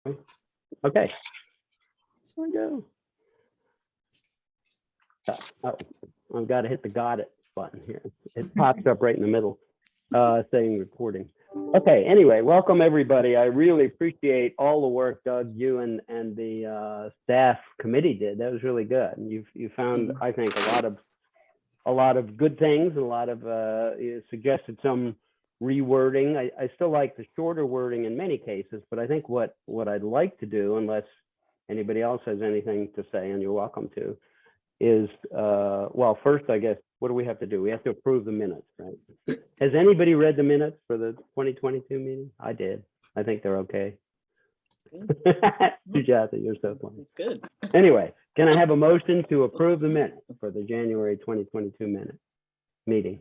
Okay. Here we go. Oh, I've got to hit the got it button here. It pops up right in the middle saying recording. Okay, anyway, welcome everybody. I really appreciate all the work Doug, you and the staff committee did. That was really good. And you found, I think, a lot of good things, and a lot of you suggested some rewording. I still like the shorter wording in many cases, but I think what I'd like to do, unless anybody else has anything to say, and you're welcome to, is well, first, I guess, what do we have to do? We have to approve the minutes, right? Has anybody read the minutes for the 2022 meeting? I did. I think they're okay. Sujata, you're so funny. It's good. Anyway, can I have a motion to approve the minutes for the January 2022 meeting?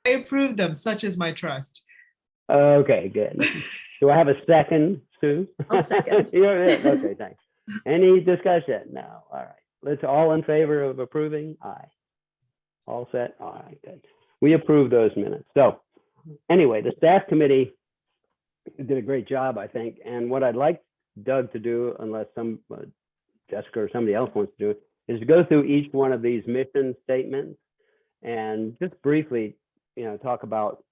I approve them, such is my trust. Okay, good. Do I have a second, Sue? I'll second. Okay, thanks. Any discussion? No. All right. Let's all in favor of approving? Aye. All set? All right, good. We approve those minutes. So anyway, the staff committee did a great job, I think. And what I'd like Doug to do, unless Jessica or somebody else wants to do it, is to go through each one of these mission statements and just briefly, talk about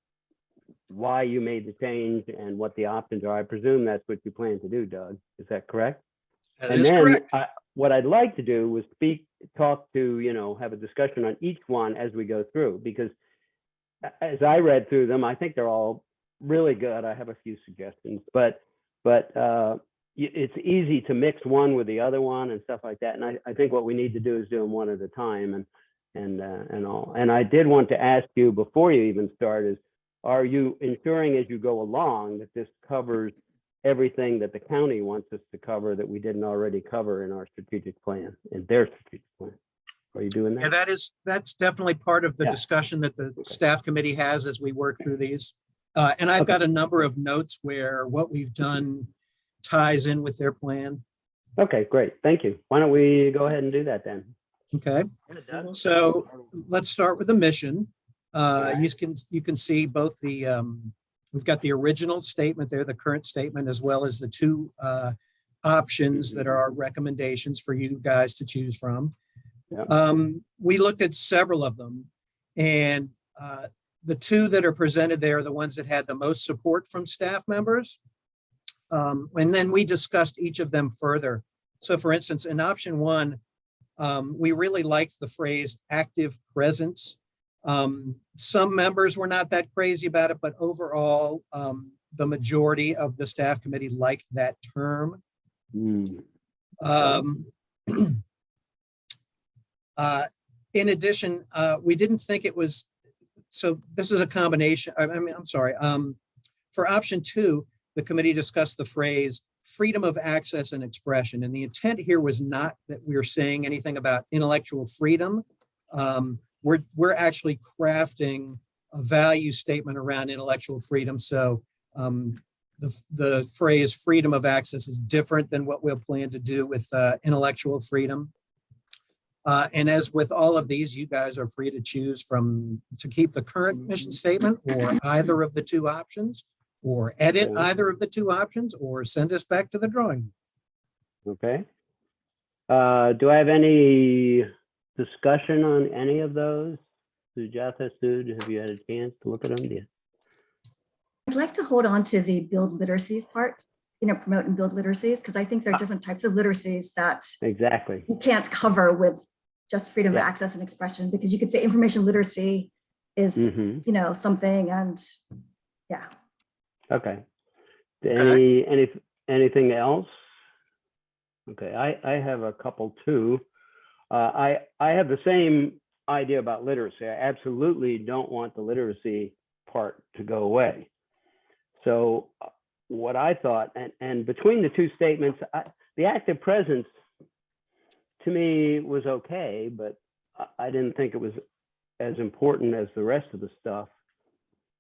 why you made the change and what the options are. I presume that's what you plan to do, Doug. Is that correct? That And is then correct. what I'd like to do was talk to, have a discussion on each one as we go through, because as I read through them, I think they're all really good. I have a few suggestions, but it's easy to mix one with the other one and stuff like that. And I think what we need to do is do them one at a time and all. And I did want to ask you before you even start is, are you ensuring as you go along that this covers everything that the county wants us to cover that we didn't already cover in our strategic plan, in their strategic plan? Are you doing that? Yeah, that's definitely part of the Yeah. discussion that the staff committee has as we work through these. And I've got a number of notes where what we've done ties in with their plan. Okay, great. Thank you. Why don't we go ahead and do that then? Okay, so let's start with the mission. You can see both the we've got the original statement there, the current statement, as well as the two options that are our recommendations for you guys to choose from. Yeah. We looked at several of them, and the two that are presented there are the ones that had the most support from staff members. And then we discussed each of them further. So for instance, in option one, we really liked the phrase active presence. Some members were not that crazy about it, but overall, the majority of the staff committee liked that term. In addition, we didn't think it was, so this is a combination, I'm sorry. For option two, the committee discussed the phrase freedom of access and expression. And the intent here was not that we were saying anything about intellectual freedom. We're actually crafting a value statement around intellectual freedom. So the phrase freedom of access is different than what we'll plan to do with intellectual freedom. And as with all of these, you guys are free to choose to keep the current mission statement or either of the two options, or edit either of the two options, or send us back to the drawing board. Okay. Do I have any discussion on any of those? Sujata, Sue, have you had a chance to look at them? Yeah. I'd like to hold on to the build literacies part, promote and build literacies, because I think there are different types of literacies that Exactly. you can't cover with just freedom Yeah. of access and expression, because you could say information literacy is, something, and yeah. Okay. Anything else? Okay, I have a couple too. I have the same idea about literacy. I absolutely don't want the literacy part to go away. So what I thought, and between the two statements, the active presence to me was okay, but I didn't think it was as important as the rest of the stuff.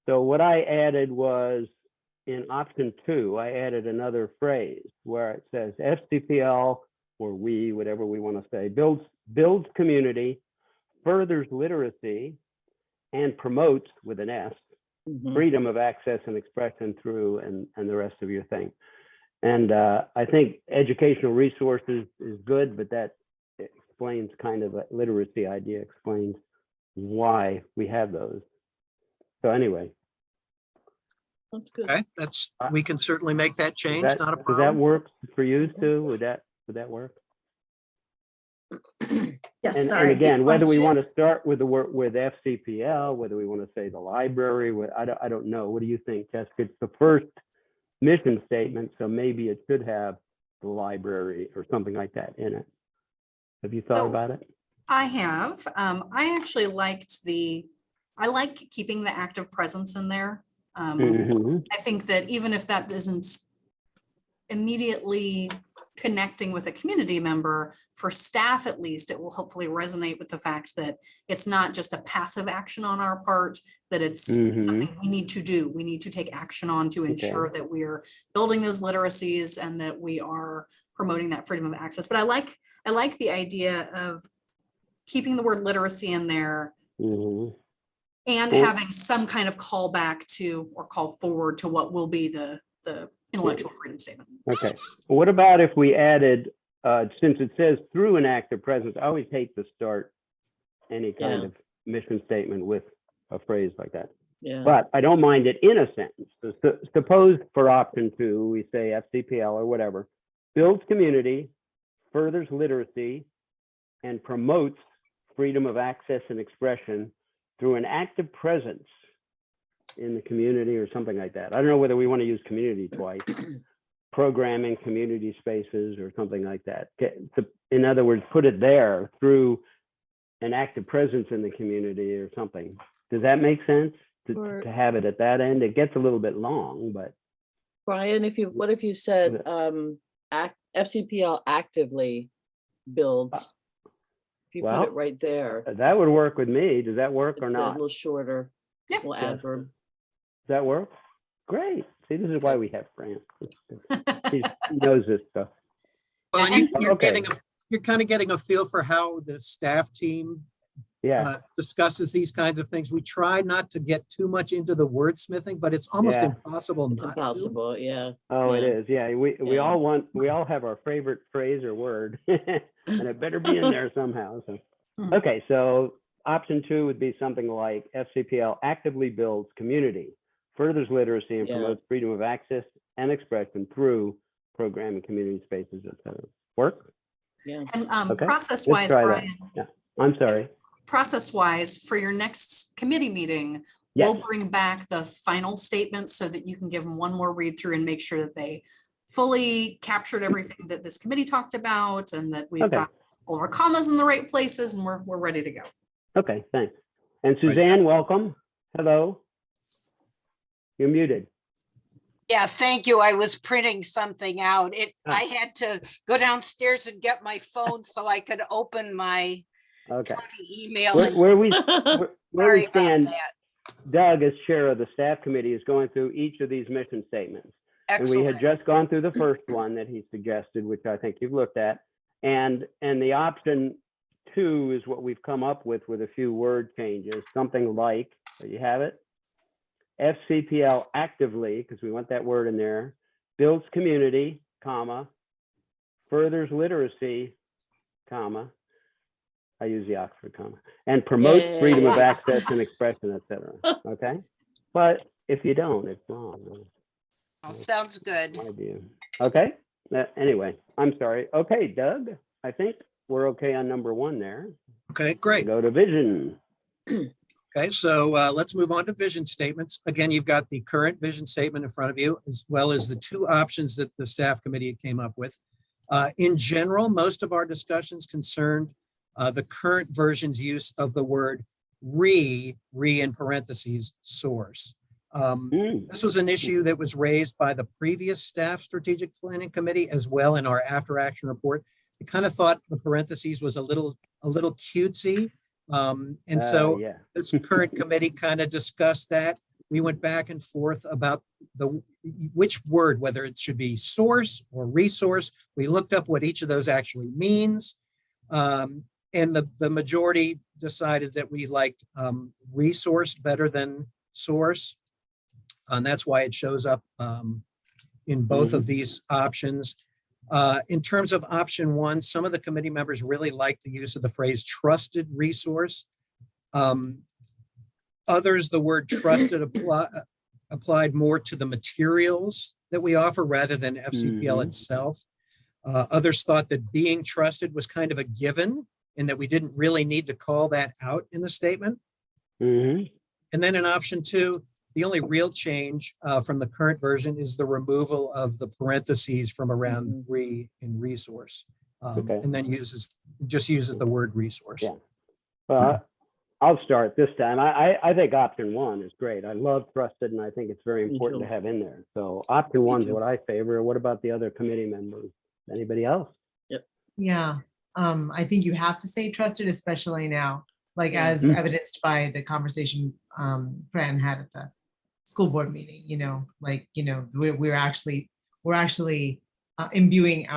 So what I added was, in option two, I added another phrase where it says FCPL, or we, whatever we want to say, builds community, furthers literacy, and promotes, with an S, freedom of access and expression through, and the rest of your thing. And I think educational resources is good, but that explains kind of a literacy idea, explains why we have those. So anyway, That's good. Okay, we can certainly make that change, not a does that problem. work for you, Sue? Would that work? Yes, And sorry. again, whether we want to start with the word with FCPL, whether we want to say the library, I don't know. What do you think, Jessica? It's the first mission statement, so maybe it should have the library or something like that in it. Have you thought So- about it? I have. I actually I like keeping the active presence in there. Mhm. I think that even if that isn't immediately connecting with a community member, for staff at least, it will hopefully resonate with the fact that it's not just a passive action on our part, that it's something we need to do. We need to take action on to ensure that we're building those literacies and that we are promoting that freedom of access. But I like the idea of keeping the word literacy in there Mhm. and Well- having some kind of callback to or call forward to what will be the intellectual freedom statement. Okay. What about if we added, since it says through an active presence, I always hate to start any kind Yeah. of mission statement with a phrase like that. Yeah. But I don't mind it in a sentence. So suppose for option 2, we say FCPL or whatever, builds community, furthers literacy, and promotes freedom of access and expression through an active presence in the community or something like that. I don't know whether we want to use community twice, programming, community spaces or something like that. In other words, put it there through an active presence in the community or something. Does that make sense Or- to have it at that end? It gets a little bit long, but Brian, what if you said, FCPL actively builds? If you put well, it right there. that would work with me. Does that work or It's a not? little shorter, Yeah. little Yeah. adverb. Does that work? Great. See, this is why we have Fran. He knows this stuff. Well, And- you're Okay. you're kind of getting a feel for how the staff team Yeah, discusses these kinds of things. We try not to get too much into the wordsmithing, but it's almost Yeah. impossible It's not to. impossible, yeah. oh, it Yeah. is. Yeah, we Yeah. we all have our favorite phrase or word, and it better be in there somehow. So, Mhm. okay, so option 2 would be something like FCPL actively builds community, furthers literacy, and Yeah. promotes freedom of access and expression through programming, community spaces, etc. Work? Yeah. And Okay, process let's wise, try that. Brian, I'm sorry. process wise, for your next committee meeting, Yes. we'll bring back the final statement so that you can give them one more read through and make sure that they fully captured everything that this committee talked about and that we've Okay. got all our commas in the right places and we're ready to go. Okay, thanks. And Suzanne, welcome. Hello. You're muted. Yeah, thank you. I was printing something out. Ah. I had to go downstairs and get my phone so I could open my Okay. county email. Where we where Sorry we about stand, that. Doug, as chair of the staff committee, is going through each of these mission statements. And we had Excellent. just gone through the first one that he suggested, which I think you've looked at. And the option 2 is what we've come up with a few word changes, something like, you have it? FCPL actively, because we want that word in there, builds community, comma, furthers literacy, comma, I use the Oxford comma, and promotes freedom of Yay. access and expression, et cetera. Okay? But if you don't, it's wrong. Oh, sounds good. My view. Okay? Anyway, I'm sorry. Okay, Doug, I think we're okay on number 1 there. Okay, great. Go to vision. Okay, so let's move on to vision statements. Again, you've got the current vision statement in front of you, as well as the 2 options that the staff committee came up with. In general, most of our discussions concerned the current version's use of the word re in parentheses, source. This was an issue that was raised by the previous staff strategic planning committee as well in our after action report. I kind of thought the parentheses was a little cutesy. And so Yeah. this current committee kind of discussed that. We went back and forth about which word, whether it should be source or resource. We looked up what each of those actually means. And the majority decided that we liked resource better than source. And that's why it shows up in both of these options. In terms of option one, some of the committee members really like the use of the phrase trusted resource. Others, the word trusted applied more to the materials that we offer rather than FCPL itself. Others thought that being trusted was kind of a given and that we didn't really need to call that out in the statement. And then in option two, the only real change from the current version is the removal of the parentheses from around re in resource. And then just uses the word resource. Yeah. Well, I'll start this time. I think option one is great. I love trusted, and I think it's very important to have in there. So option one is what I favor. What about the other committee members? Anybody else? Yeah, I think you have to say trusted, especially now, like as Mhm. evidenced by the conversation Fran had at the school board meeting, we're actually imbuing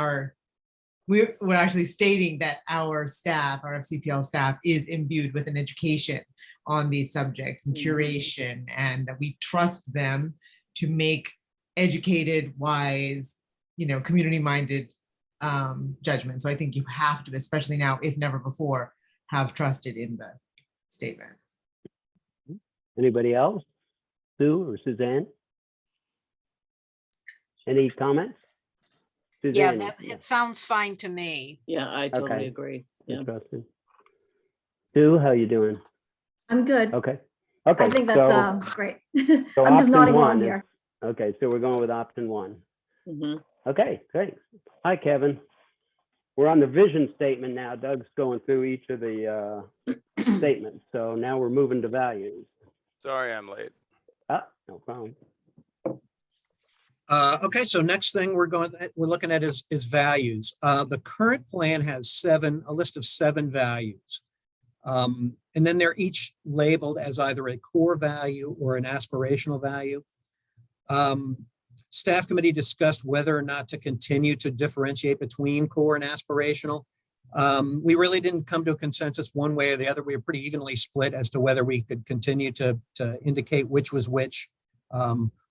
we're actually stating that our staff, our FCPL staff is imbued with an education on these subjects and curation, and that we trust them to make educated, wise, community-minded judgments. So I think you have to, especially now, if never before, have trusted in the statement. Anybody else? Sue or Suzanne? Any comments? Yeah, Suzanne, it sounds fine to me. Yeah, I totally Okay. agree. Yeah. Interesting. Sue, how you doing? I'm good. Okay. I think that's so great. so I'm just option nodding one along is- here. okay, so we're going with option one. Mhm. Okay, great. Hi, Kevin. We're on the vision statement now. Doug's going through each of the statements. So now we're moving to values. Sorry, I'm late. No problem. Okay, so next thing we're looking at is values. The current plan has a list of 7 values. And then they're each labeled as either a core value or an aspirational value. Staff committee discussed whether or not to continue to differentiate between core and aspirational. We really didn't come to a consensus one way or the other. We were pretty evenly split as to whether we could continue to indicate which was which,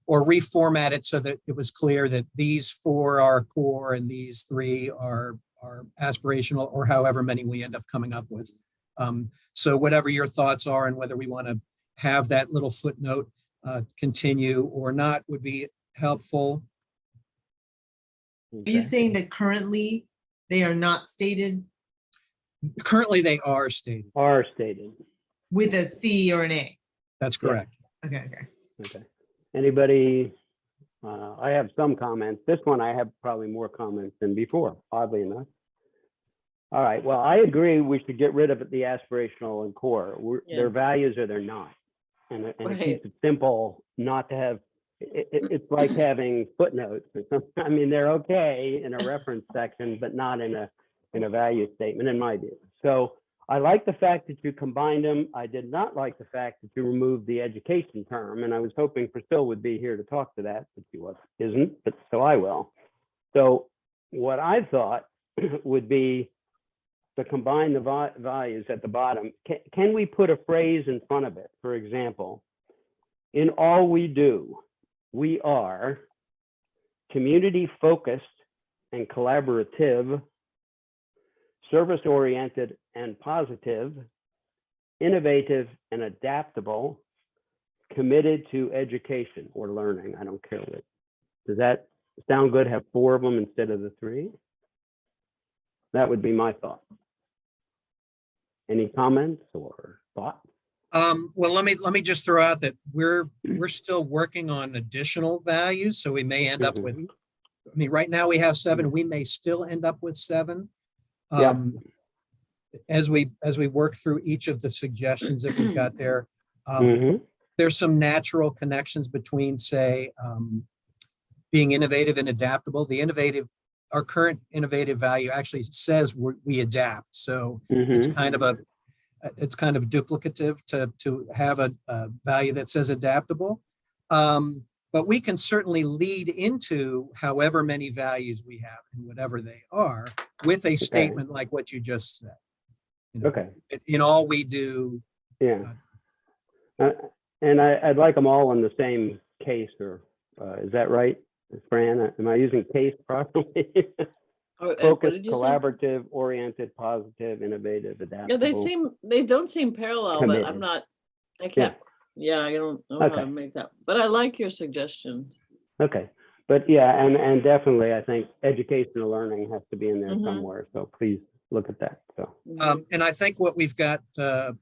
or reformat it so that it was clear that these 4 are core and these 3 are aspirational, or however many we end up coming up with. So whatever your thoughts are and whether we want to have that little footnote continue or not would be helpful. Are you saying that currently they are not stated Currently, they are stated. Are stated. with a C or an A? That's correct. Okay. Okay. Anybody? I have some comments. This one I have probably more comments than before, oddly enough. All right. Well, I agree we should get rid of the aspirational and core. Their values or they're not. And it keeps it simple not to have, it's like having footnotes or something. I mean, they're okay in a reference section, but not in a value statement, in my view. So I like the fact that you combined them. I did not like the fact that you removed the education term, and I was hoping Priscilla would be here to talk to that, but she isn't, but so I will. So what I thought would be to combine the values at the bottom. Can we put a phrase in front of it? For example, in all we do, we are community focused and collaborative, service-oriented and positive, innovative and adaptable, committed to education or learning. I don't care what. Does that sound good? Have 4 of them instead of the 3? That would be my thought. Any comments or thoughts? Well, let me just throw out that we're still working on additional values, so we may end up with. I mean, right now we have 7. We may still end up with 7. As we work through each of the suggestions that we've got there, there's some natural connections between, say, being innovative and adaptable. Our current innovative value actually says we adapt, so it's kind of duplicative to have a value that says adaptable. But we can certainly lead into however many values we have and whatever they are with a statement like what you just said. In all we do. Yeah. And I'd like them all in the same case, or is that right? Fran, am I using PACE properly? What Focused, did you say? collaborative, oriented, positive, innovative, Yeah, adaptable. they don't seem parallel, but I'm Committed. not, I can't, yeah, I don't know how to Okay. make that, but I like your suggestion. Okay, but yeah, and definitely, I think educational learning has to be in there Mhm. somewhere. So please look at that. So And I think what we've got,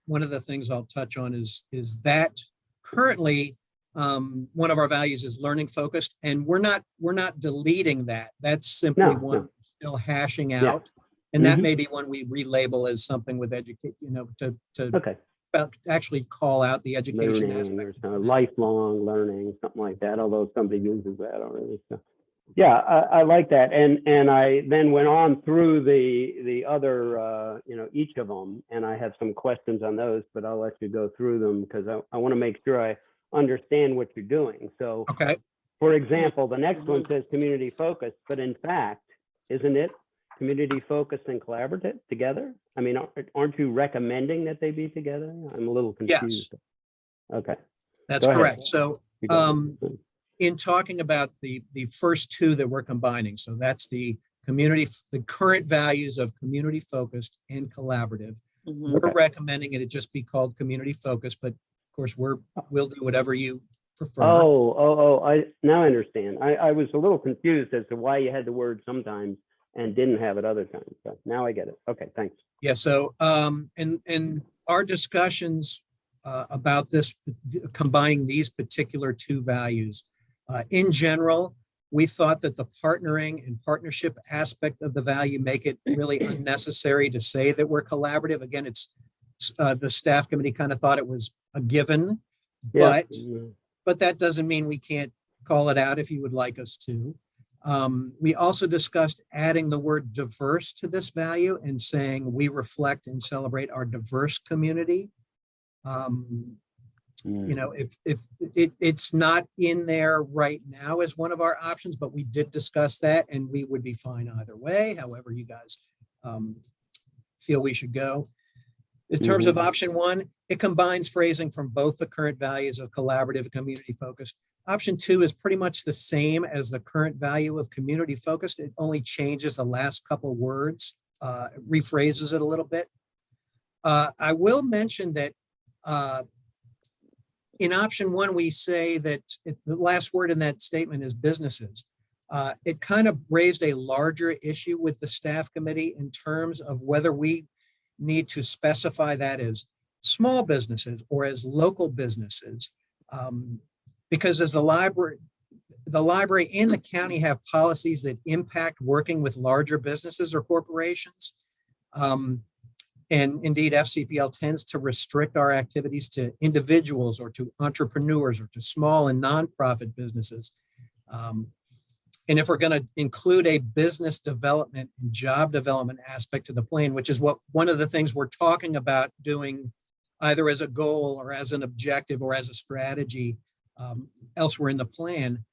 one of the things I'll touch on is that currently one of our values is learning focused, and we're not deleting that. That's simply No, one no. we're still hashing Yeah. out. And that Mhm. may be one we relabel as something with educate, to Okay, actually call out the education learning or aspect. kind of lifelong learning, something like that. Although somebody uses that already. So yeah, I like that. And I then went on through the other, each of them, and I have some questions on those, but I'll let you go through them because I want to make sure I understand what you're doing. So, Okay. for example, the next one Mhm. says community focused, but in fact, isn't it community focused and collaborative together? I mean, aren't you recommending that they be together? I'm a little Yes, confused. Okay, that's Go ahead. correct. So you go. in talking about the first two that we're combining, so that's the current values of community focused and collaborative. Mhm. We're Okay. recommending it just be called community focused, but of course we'll do whatever you prefer. I now understand. I was a little confused as to why you had the word sometimes and didn't have it other times. So now I get it. Okay, thanks. Yeah. So and our discussions about this combining these particular two values, in general, we thought that the partnering and partnership aspect of the value make it really unnecessary to say that we're collaborative. Again, it's the staff committee kind of thought it was a given, Yeah. but that doesn't mean we can't call it out if you would like us to. We also discussed adding the word diverse to this value and saying we reflect and celebrate our diverse community. If it's not in there right now as one of our options, but we did discuss that and we would be fine either way, however you guys feel we should go. In terms of option one, it combines phrasing from both the current values of collaborative and community focused. Option two is pretty much the same as the current value of community focused. It only changes the last couple words, rephrases it a little bit. I will mention that in option one, we say that the last word in that statement is businesses. It kind of raised a larger issue with the staff committee in terms of whether we need to specify that as small businesses or as local businesses. Because as the library and the county have policies that impact working with larger businesses or corporations. And indeed, FCPL tends to restrict our activities to individuals or to entrepreneurs or to small and nonprofit businesses. And if we're going to include a business development and job development aspect to the plan, which is what one of the things we're talking about doing either as a goal or as an objective or as a strategy elsewhere in the plan,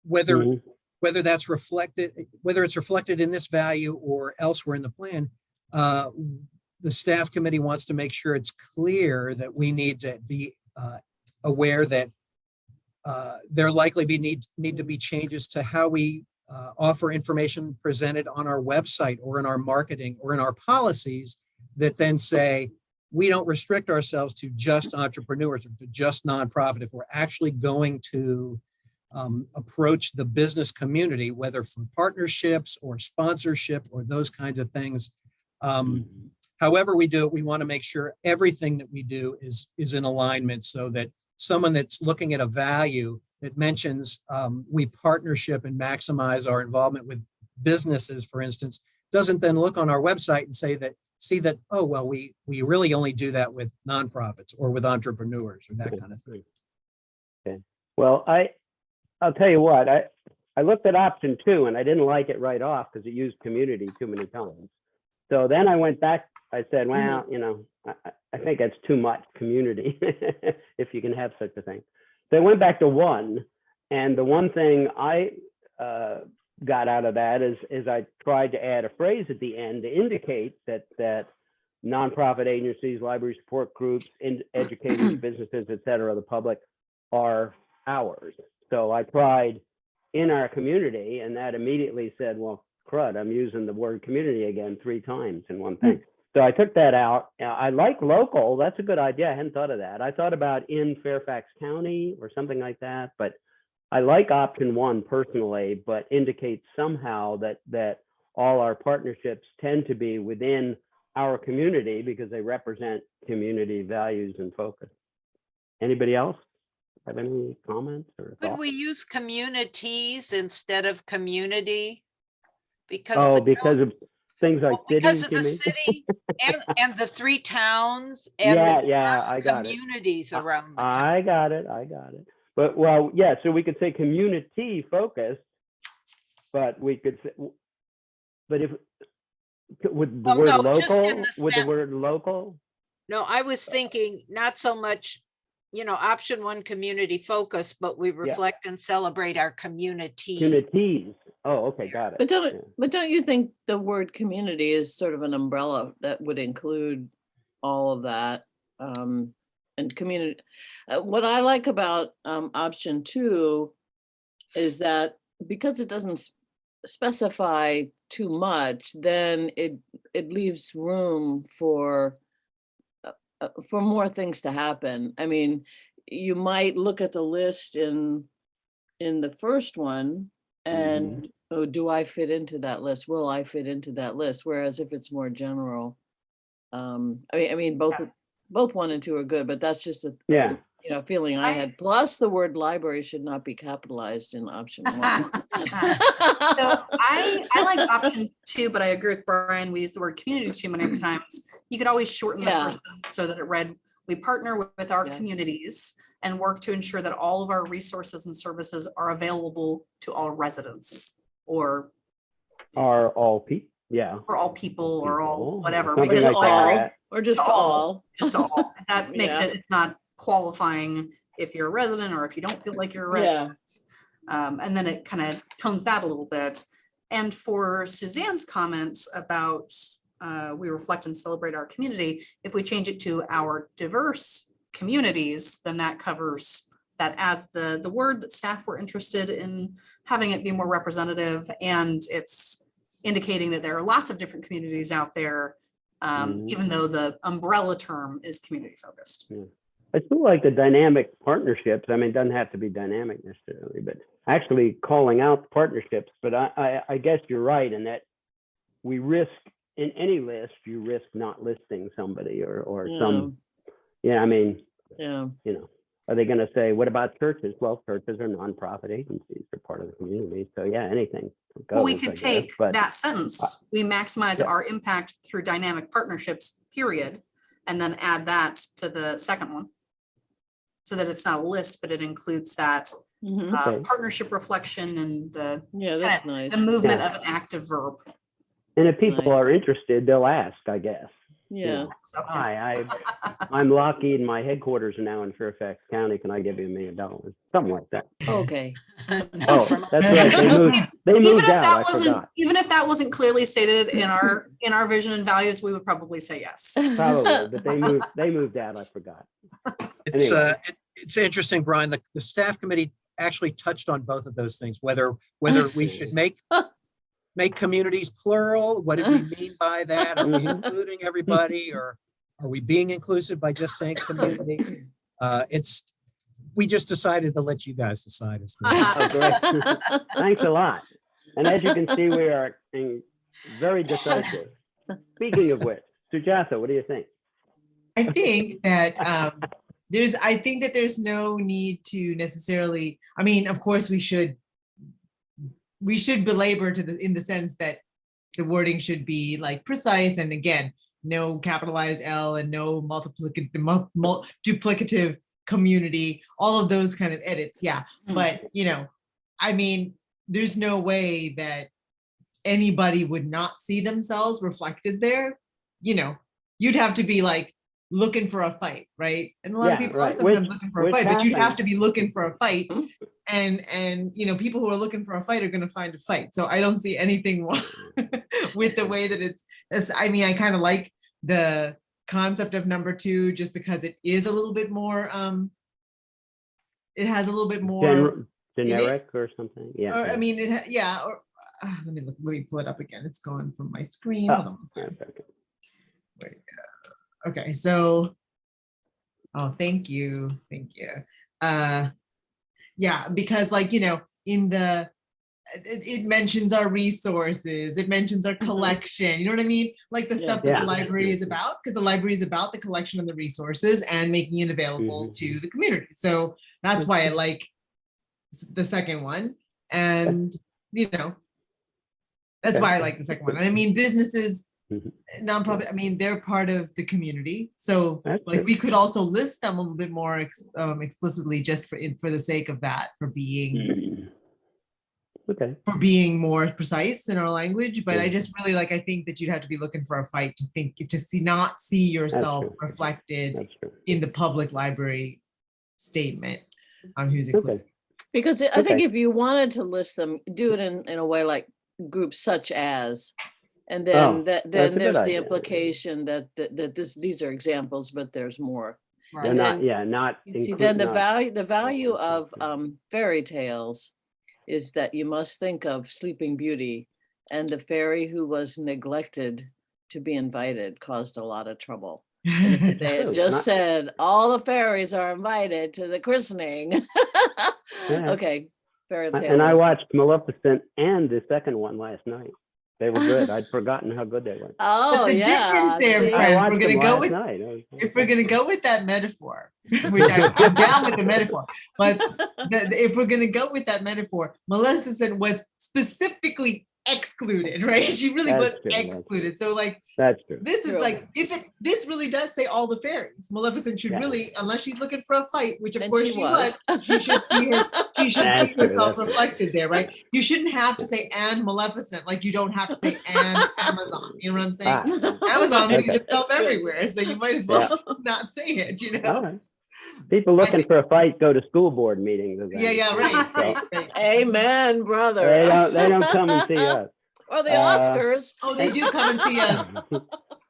whether that's reflected, whether it's reflected in this value or elsewhere in the plan, the staff committee wants to make sure it's clear that we need to be aware that there likely need to be changes to how we offer information presented on our website or in our marketing or in our policies that then say we don't restrict ourselves to just entrepreneurs or to just nonprofit. If we're actually going to approach the business community, whether for partnerships or sponsorship or those kinds of things, however we do it, we want to make sure everything that we do is in alignment so that someone that's looking at a value that mentions we partnership and maximize our involvement with businesses, for instance, doesn't then look on our website and see that, oh, well, we really only do that with nonprofits or with entrepreneurs or that kind of thing. Okay. Well, I'll tell you what, I looked at option 2 and I didn't like it right off because it used community too many times. So then I went back, I said, well, I think that's too much community, if you can have such a thing. So I went back to 1, and the one thing I got out of that is I tried to add a phrase at the end to indicate that nonprofit agencies, library support groups, educators, businesses, et cetera, the public are ours. So I tried in our community, and that immediately said, well, crud, I'm using the word community again 3 times in one thing. So I took that out. I like local. That's a good idea. I hadn't thought of that. I thought about in Fairfax County or something like that, but I like option 1 personally, but indicates somehow that all our partnerships tend to be within our community because they represent community values and focus. Anybody else have any comments or Could thoughts? we use communities instead of community? Because Oh, the because of things like well, because cities, of you the mean? city and the 3 towns and the Yeah, diverse I got it. communities around the county. I got it. But well, yeah, so we could say community focused, but we could say, but if, with the Well, word no, just in local, the with the sense- word local, No, I was thinking not so much, option 1, community focus, but we reflect and celebrate our community. communities. Oh, okay, got it. But Yeah. don't you think the word community is sort of an umbrella that would include all of that? And community, what I like about option 2 is that because it doesn't specify too much, then it leaves room for more things to happen. I mean, you might look at the list in the first one and oh, do I fit into that list? Will I fit into that list? Whereas if it's more general, I mean, both 1 and 2 are good, but that's just a Yeah. feeling I had. Plus, the word library should not be capitalized in option 1. So I like option 2, but I agree with Brian. We use the word community too many times. You could always shorten the Yeah. first sentence so that it read, we partner with our Yeah. communities and work to ensure that all of our resources and services are available to all residents or Are all people? Yeah. all people or all People, whatever. something Because like all, that. Or just To all. all. just to all. That makes Yeah. it's not qualifying if you're a resident or if you don't feel like you're a Yeah. resident. And then it kind of tones that a little bit. And for Suzanne's comments about we reflect and celebrate our community, if we change it to our diverse communities, then that adds the word that staff were interested in having it be more representative, and it's indicating that there are lots of different communities out there, even though the umbrella term is community focused. I still like the dynamic partnerships. I mean, it doesn't have to be dynamic necessarily, but actually calling out partnerships. But I guess you're right in that we risk in any list, you risk not listing somebody or some, I mean, are they going to say, what about churches? Well, churches are nonprofit agencies. They're part of the community. So yeah, anything goes, Well, we could take that sentence, we maximize yeah. our impact through dynamic partnerships, period, and then add that to the second one. So that it's not a list, but it includes that Okay. partnership reflection and That's nice. the movement of an active verb. And if people nice. are interested, they'll ask, I guess. Yeah. So, Hi, I'm Lockheed. My headquarters are now in Fairfax County. Can I give you $1 million? Something like that. Okay. Oh, that's right. They moved out. I forgot. even if that wasn't clearly stated in our vision and values, we would probably say yes. Probably, but they moved out. I forgot. It's Anyway. it's interesting, Brian, the staff committee actually touched on both of those things, whether we should make communities plural. What do we mean by that? Are we including everybody, or are we being inclusive by just saying community? We just decided to let you guys decide. Oh, great. Thanks a lot. And as you can see, we are very decisive. Speaking of which, Sujatha, what do you think? I think that there's no need to necessarily, I mean, of course, we should belabor in the sense that the wording should be like precise, and again, no capitalized L and no duplicative community, all of those kind of edits. Yeah. But, I mean, there's no way that anybody would not see themselves reflected there. You'd have to be like looking for a fight, right? And a lot of people are sometimes looking for a fight, but you'd have to be looking for a fight. And people who are looking for a fight are going to find a fight. So I don't see anything wrong with the way that it's, I mean, I kind of like the concept of number 2, just because it is a little bit more, it has a little bit more generic or something? Yeah. Or, I mean, yeah, or, let me pull it up again. It's going from my screen. Oh, Hold on one second. okay. Wait, okay, so, oh, thank you. Yeah, because like, in the, it mentions our resources, it mentions our collection, you know what I mean? Like the stuff that Yeah. the library is about, because the library is about the collection of the resources and making it available Mhm. to the community. So that's why I like the second one. And, that's Okay. why I like the second one. I mean, businesses, Mhm. nonprofit, I mean, they're part of the community. So That's like true. we could also list them a little bit more explicitly just for the sake of that, for being Mhm. Okay. more precise in our language. But I just really I think that you'd have to be looking for a fight to not see yourself true. reflected That's true. in the public library statement on who's included. Okay. Because I think Okay. if you wanted to list them, do it in a way like groups such as, and Oh, then that's a then good there's the idea. implication that these are examples, but there's more. They're Right. not, then yeah, not. You see, include- then the not- value of inclusive. fairy tales is that you must think of Sleeping Beauty, and the fairy who was neglected to be invited caused a lot of trouble. And if they had True. just Not- said all the fairies are invited to the christening, Yeah. okay, fairy tale. And I lesson. watched Maleficent and the second one last night. They were good. I'd forgotten how good they were. Oh, the yeah. difference there, see? Frank, I we're watched gonna them go last with night. if we're gonna go with that metaphor, which I'm down with the metaphor, but if we're gonna go with that metaphor, Maleficent was specifically excluded, right? She really That's was true, that's excluded. So like That's true. this is True. like this really does say all the fairies. Maleficent should Yeah. really, unless she's looking for a fight, which of And course she she was. was, she should see That's see true, herself that's true. reflected there, right? You shouldn't have to say and Maleficent, like you don't have to say and Amazon. You know what I'm saying? Ah, Amazon Okay. sees itself That's good. everywhere, so you might as well not say it, you know? all right. People looking for a fight go to school board meetings. as I Yeah, understand. right, So right. Amen, brother. They don't come and see us. Or the Uh, Oscars. Oh, they do come and see us.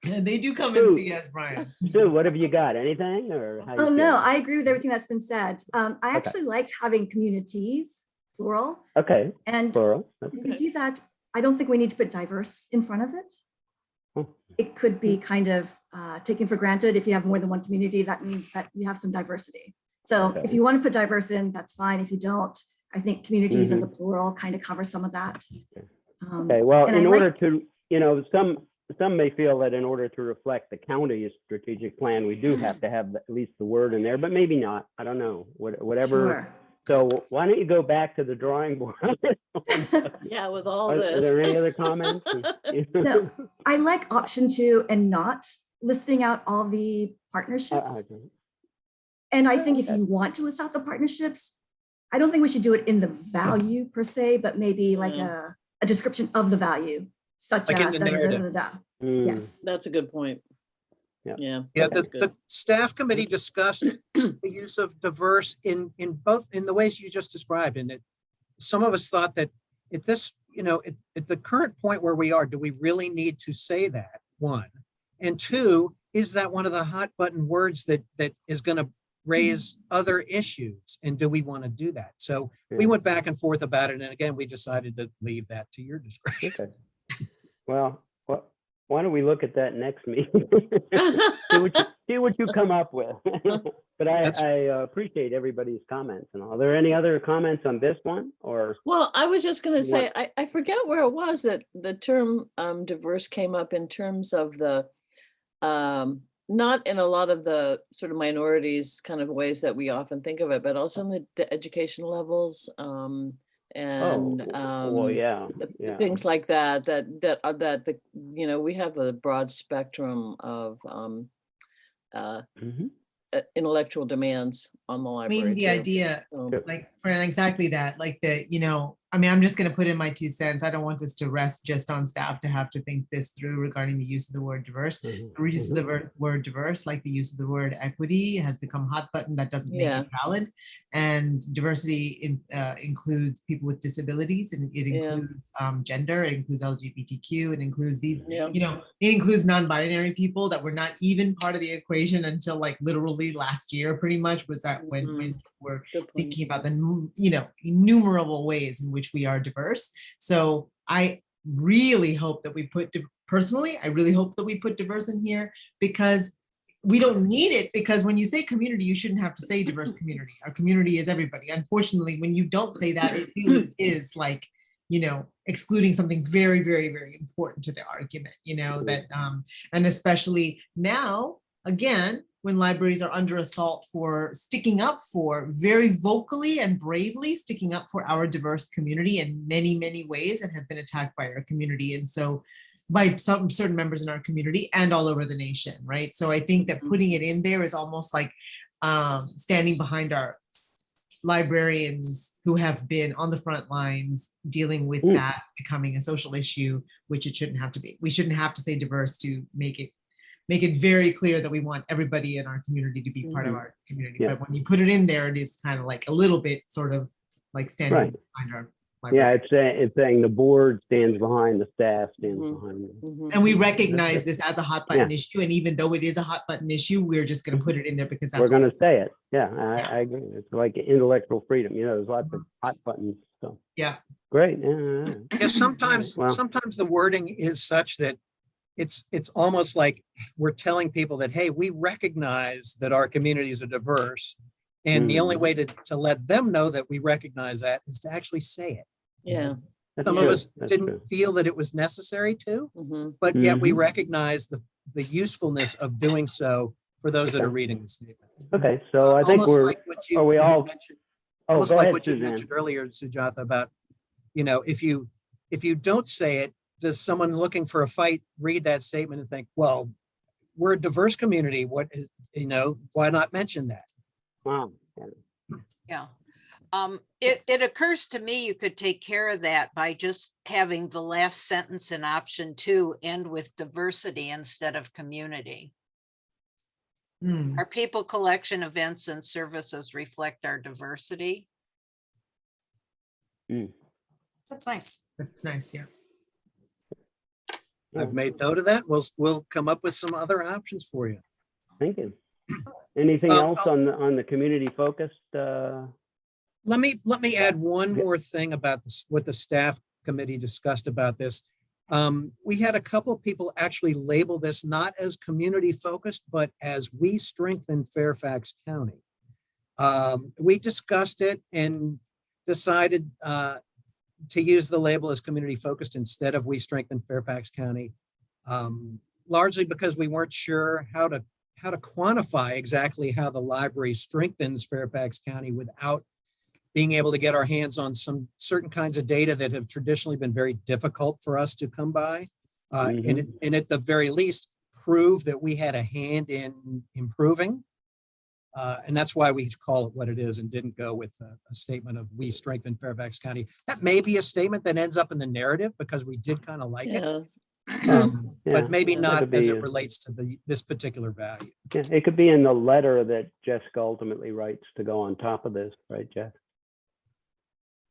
They do come and see us, Brian. Sue, what have you got? Anything or how you Oh, no, feeling? I agree with everything that's been said. I actually liked having communities, plural. Okay, And plural. if we Okay. do that, I don't think we need to put diverse in front of it. Oh. It could be kind of taken for granted. If you have more than one community, that means that you have some diversity. So Okay. if you want to put diverse in, that's fine. If you don't, I think communities as a Mm-hmm. plural kind of covers some of that. Okay, well, and I in order like- to, some may feel that in order to reflect the county's strategic plan, we do have to have at least the word in there, but maybe not. I don't know, whatever. Sure. So why don't you go back to the drawing board? Yeah, with all Are this. there any other comments? No, I like option 2 and not listing out all the partnerships. And I think if you want to list out the partnerships, I don't think we should do it in the value per se, but maybe like a description of the value, such Like in as the da, da, da, narrative. da, da. Mm, Yes. That's a good point. Yeah. Yeah. Yeah, that's the good. staff committee discussed the use of diverse in both, in the ways you just described. And some of us thought that at this, at the current point where we are, do we really need to say that? One. And two, is that one of the hot button words that is going to raise other issues? And do we want to do that? So we Yeah. went back and forth about it. And again, we decided to leave that to your discretion. Okay. Well, why don't we look at that next meeting? see what you come up with. But I appreciate everybody's comments and all. Are there any other comments on this one or? Well, I was just going to say, What? I forget where it was that the term diverse came up in terms of the, not in a lot of the sort of minorities kind of ways that we often think of it, but also in the education levels and Well, yeah. things like that we have a broad spectrum of Mhm. intellectual demands on the I library. mean, the too. idea, So, like, for exactly that, like I'm just going to put in my 2 cents. I don't want this to rest just on staff to have to think this through regarding the use of the word diverse. Mhm. The use of the word diverse, like the use of the word equity, has become a hot button that doesn't make Yeah. it valid. And diversity includes people with disabilities, and it Yeah. includes gender, it includes LGBTQ, it includes these, Yeah. it includes non-binary people that were not even part of the equation until like literally last year, pretty much, was that when we're Good point. thinking about the, innumerable ways in which we are diverse. So I really hope that we put, personally, I really hope that we put diverse in here, because we don't need it, because when you say community, you shouldn't have to say diverse community. Our community is everybody. Unfortunately, when you don't say that, it really is like, excluding something very, very, very important to the argument, that, and especially now, again, when libraries are under assault for sticking up for, very vocally and bravely sticking up for our diverse community in many, many ways, and have been attacked by our community. And so by some certain members in our community and all over the nation, right? So I think that putting it in there is almost like standing behind our librarians who have been on the front lines dealing with that becoming a social issue, which it shouldn't have to be. We shouldn't have to say diverse to make it very clear that we want everybody in our community to be part of our community. Yeah. But when you put it in there, it is kind of like a little bit sort of like standing Right. behind our Yeah, library. it's saying the board stands behind, the staff stands behind. And we recognize this as a hot button issue. And even though it is a hot button issue, we're just going to put it in there because that's We're going to say it. Yeah, I agree. It's like intellectual freedom. There's lots of hot buttons. So yeah. great. Yeah. Yeah, sometimes Well. sometimes the wording is such that it's almost like we're telling people that, hey, we recognize that our communities are diverse. And the only way to let them know that we recognize that is to actually say it. Yeah. That's Some true. of us That's didn't true. feel that it was necessary to, Mhm. but yet we recognize the usefulness of doing so for those that are reading the statement. Okay, so I think Almost we're, like what you- are we you all, mentioned- oh, almost go like ahead, what you Suzanne. mentioned earlier, Sujatha, about, if you don't say it, does someone looking for a fight read that statement and think, well, we're a diverse community. What is, why not mention that? Wow. Yeah. It occurs to me you could take care of that by just having the last sentence in option 2 end with diversity instead of community. Mm. Our people, collection, events, and services reflect our diversity. That's nice. That's nice. Yeah. I've made note of that. We'll come up with some other options for you. Thank you. Anything Um, else on the community focused? Let me add one more thing about this, what the staff committee discussed about this. We had a couple of people actually label this not as community focused, but as we strengthen Fairfax County. We discussed it and decided to use the label as community focused instead of we strengthen Fairfax County, largely because we weren't sure how to quantify exactly how the library strengthens Fairfax County without being able to get our hands on some certain kinds of data that have traditionally been very difficult for us to come by. And at the very least, prove that we had a hand in improving. And that's why we call it what it is and didn't go with a statement of we strengthen Fairfax County. That may be a statement that ends up in the narrative because we did kind of like it. But maybe that not could as be, it relates to this particular value. Yeah, it could be in the letter that Jessica ultimately writes to go on top of this, right, Jess?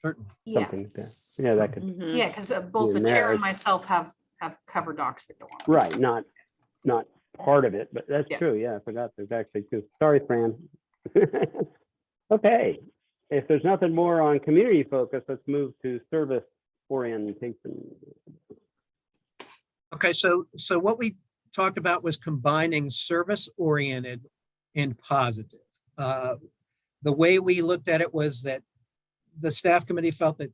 Certainly. Something like that. Yeah, that could, Mhm. Yeah, because both the in chair there. and myself have cover docs that go on. right, not part of it, but that's Yeah. true. Yeah, I forgot there's actually two. Sorry, Fran. Okay, if there's nothing more on community focus, let's move to service orientation. Okay, so what we talked about was combining service-oriented and positive. The way we looked at it was that the staff committee felt that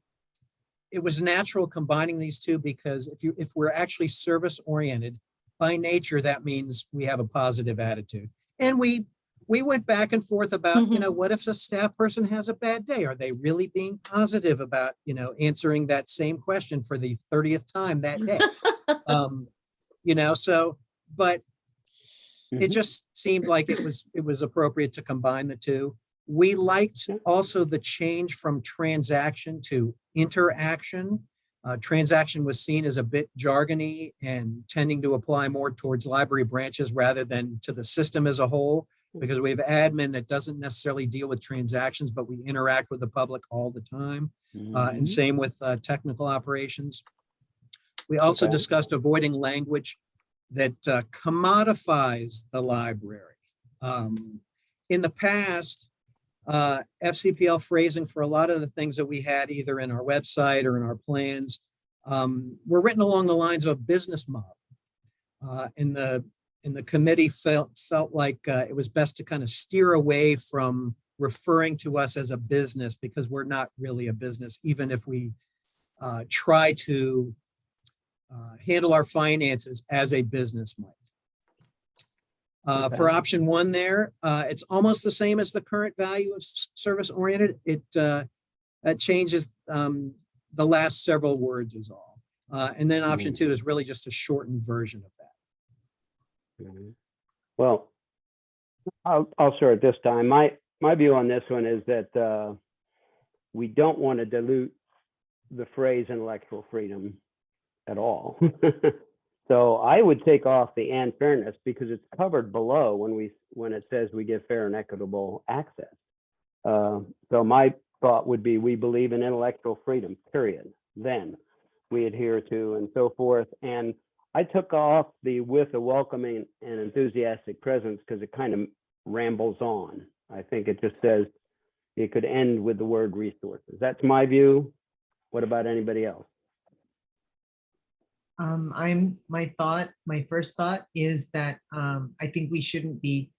it was natural combining these two because if we're actually service-oriented, by nature, that means we have a positive attitude. And we went back and forth about, what if a staff person has a bad day? Are they really being positive about, answering that same question for the 30th time that day? But it just seemed like it was appropriate to combine the two. We liked also the change from transaction to interaction. Transaction was seen as a bit jargony and tending to apply more towards library branches rather than to the system as a whole, because we have admin that doesn't necessarily deal with transactions, but we interact with the public all the time. And same with technical operations. We also discussed avoiding language that commodifies the library. In the past, FCPL phrasing for a lot of the things that we had either in our website or in our plans were written along the lines of a business model. And the committee felt like it was best to kind of steer away from referring to us as a business, because we're not really a business, even if we try to handle our finances as a business might. For option one there, it's almost the same as the current value of service oriented. It changes the last several words is all. And then option two is really just a shortened version of that. Well, I'll start at this time. My view on this one is that we don't want to dilute the phrase intellectual freedom at all. So I would take off the and fairness, because it's covered below when it says we give fair and equitable access. So my thought would be, we believe in intellectual freedom, period. Then we adhere to, and so forth. And I took off the with a welcoming and enthusiastic presence, because it kind of rambles on. I think it just says it could end with the word resources. That's my view. What about anybody else? My first thought is that I think we shouldn't be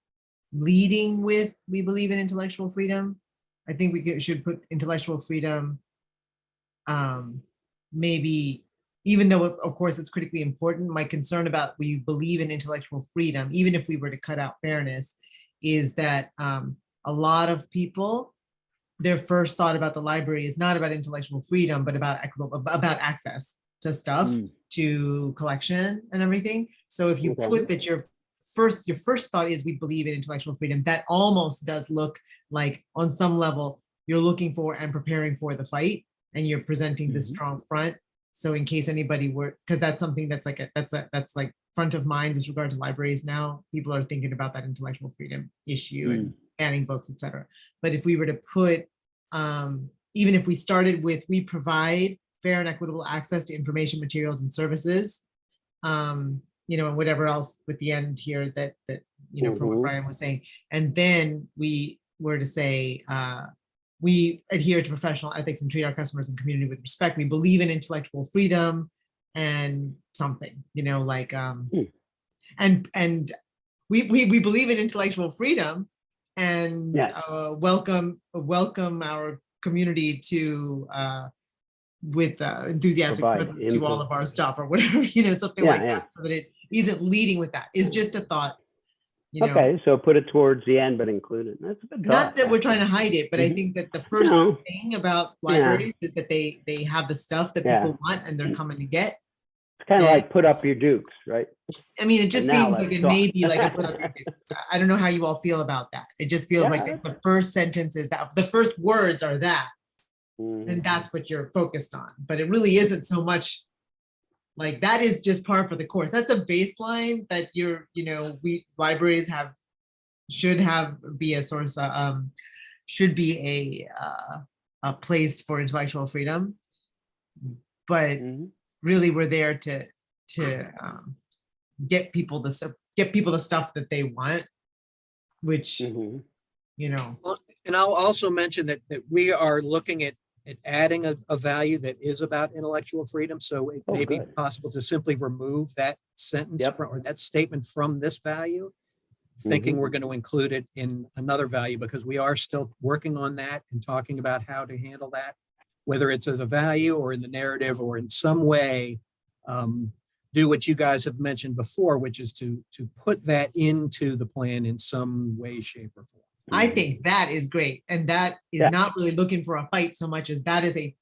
leading with we believe in intellectual freedom. I think we should put intellectual freedom, maybe, even though of course it's critically important. My concern about we believe in intellectual freedom, even if we were to cut out fairness, is that a lot of people, their first thought about the library is not about intellectual freedom, but about equitable, about access to stuff, to collection and everything. So if you put that your first thought is we believe in intellectual freedom, that almost does look like on some level you're looking for and preparing for the fight, and you're presenting this strong front. So in case anybody were, because that's something that's like that's like front of mind with regard to libraries now. People are thinking about that intellectual freedom issue and banning books, etc. But if we were to put, even if we started with we provide fair and equitable access to information, materials, and services, and whatever else with the end here that from what Brian was saying, and then we were to say we adhere to professional ethics and treat our customers and community with respect. We believe in intellectual freedom and something, and we believe in intellectual freedom and welcome our community to with enthusiastic presence to all of our stuff or whatever, something like that, so that it isn't leading with that. It's just a thought. Okay, so put it towards the end, but include it. That's a good thought. Not that we're trying to hide it, but I think that the first thing about libraries is that they have the stuff that people want and they're coming to get. It's kind of like put up your dukes, right? I mean, it just seems like it may be like a put up your dukes. I don't know how you all feel about that. It just feels like the first sentence is that, the first words are that, and that's what you're focused on. But it really isn't so much like that is just par for the course. That's a baseline that we libraries should be a source, should be a place for intellectual freedom. But really, we're there to get people the stuff that they want, which Well, and I'll also mention that we are looking at adding a value that is about intellectual freedom. So it may be possible to simply remove that sentence or that statement from this value, thinking we're going to include it in another value, because we are still working on that and talking about how to handle that, whether it's as a value or in the narrative or in some way, do what you guys have mentioned before, which is to put that into the plan in some way, shape, or form. I think that is great. And that is not really looking for a fight so much as that is a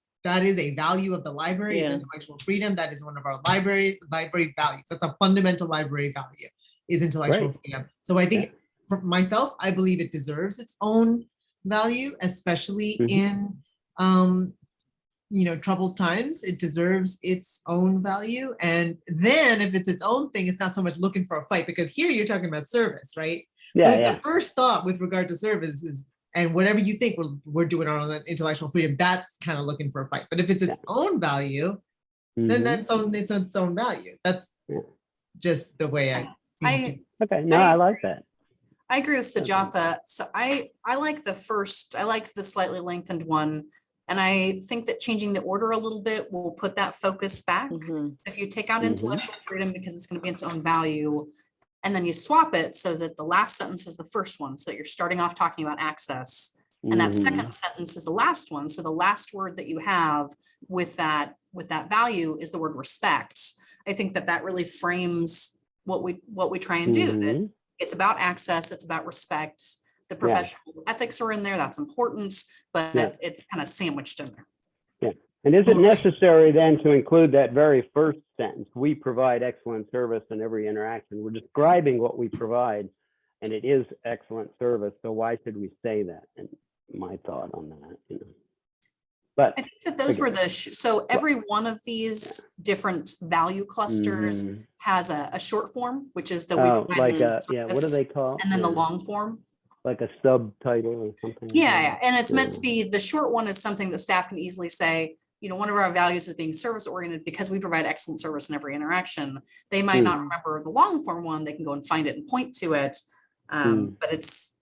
value of the library, is intellectual freedom. That is one of our library values. That's a fundamental library value, is intellectual freedom. So I think for myself, I believe it deserves its own value, especially in troubled times. It deserves its own value. And then if it's its own thing, it's not so much looking for a fight, because here you're talking about service, right? So the first thought with regard to service is, and whatever you think we're doing our own intellectual freedom, that's kind of looking for a fight. But if it's its own value, then it's its own value. That's just the way Okay, no, I like that. I agree with Okay. Sajatha. So I like I like the slightly lengthened one. And I think that changing the order a little bit will put that focus back. Mhm. If you take out Mhm. intellectual freedom because it's going to be its own value, and then you swap it so that the last sentence is the first one, so that you're starting off talking about access. And that Mhm. second sentence is the last one. So the last word that you have with that value is the word respect. I think that that really frames what we try and do. That Mhm. it's about access, it's about respect. The professional ethics are in there, that's important, but Yeah. it's kind of sandwiched in there. Yeah. And is it Totally. necessary then to include that very first sentence? We provide excellent service in every interaction. We're describing what we provide, and it is excellent service. So why should we say that? And my thought on that, you know. But I think that those were so every one of these different value clusters Mhm. has a short form, which is the Oh, provide like excellent yeah, what do service, they call? and then the Yeah, long form. like a subtitle or something. Yeah, and it's meant to Yeah. be, the short one is something that staff can easily say, you know, one of our values is being service oriented because we provide excellent service in every interaction. They might not Mhm. remember the long form one, they can go and find it and point to it. But it's,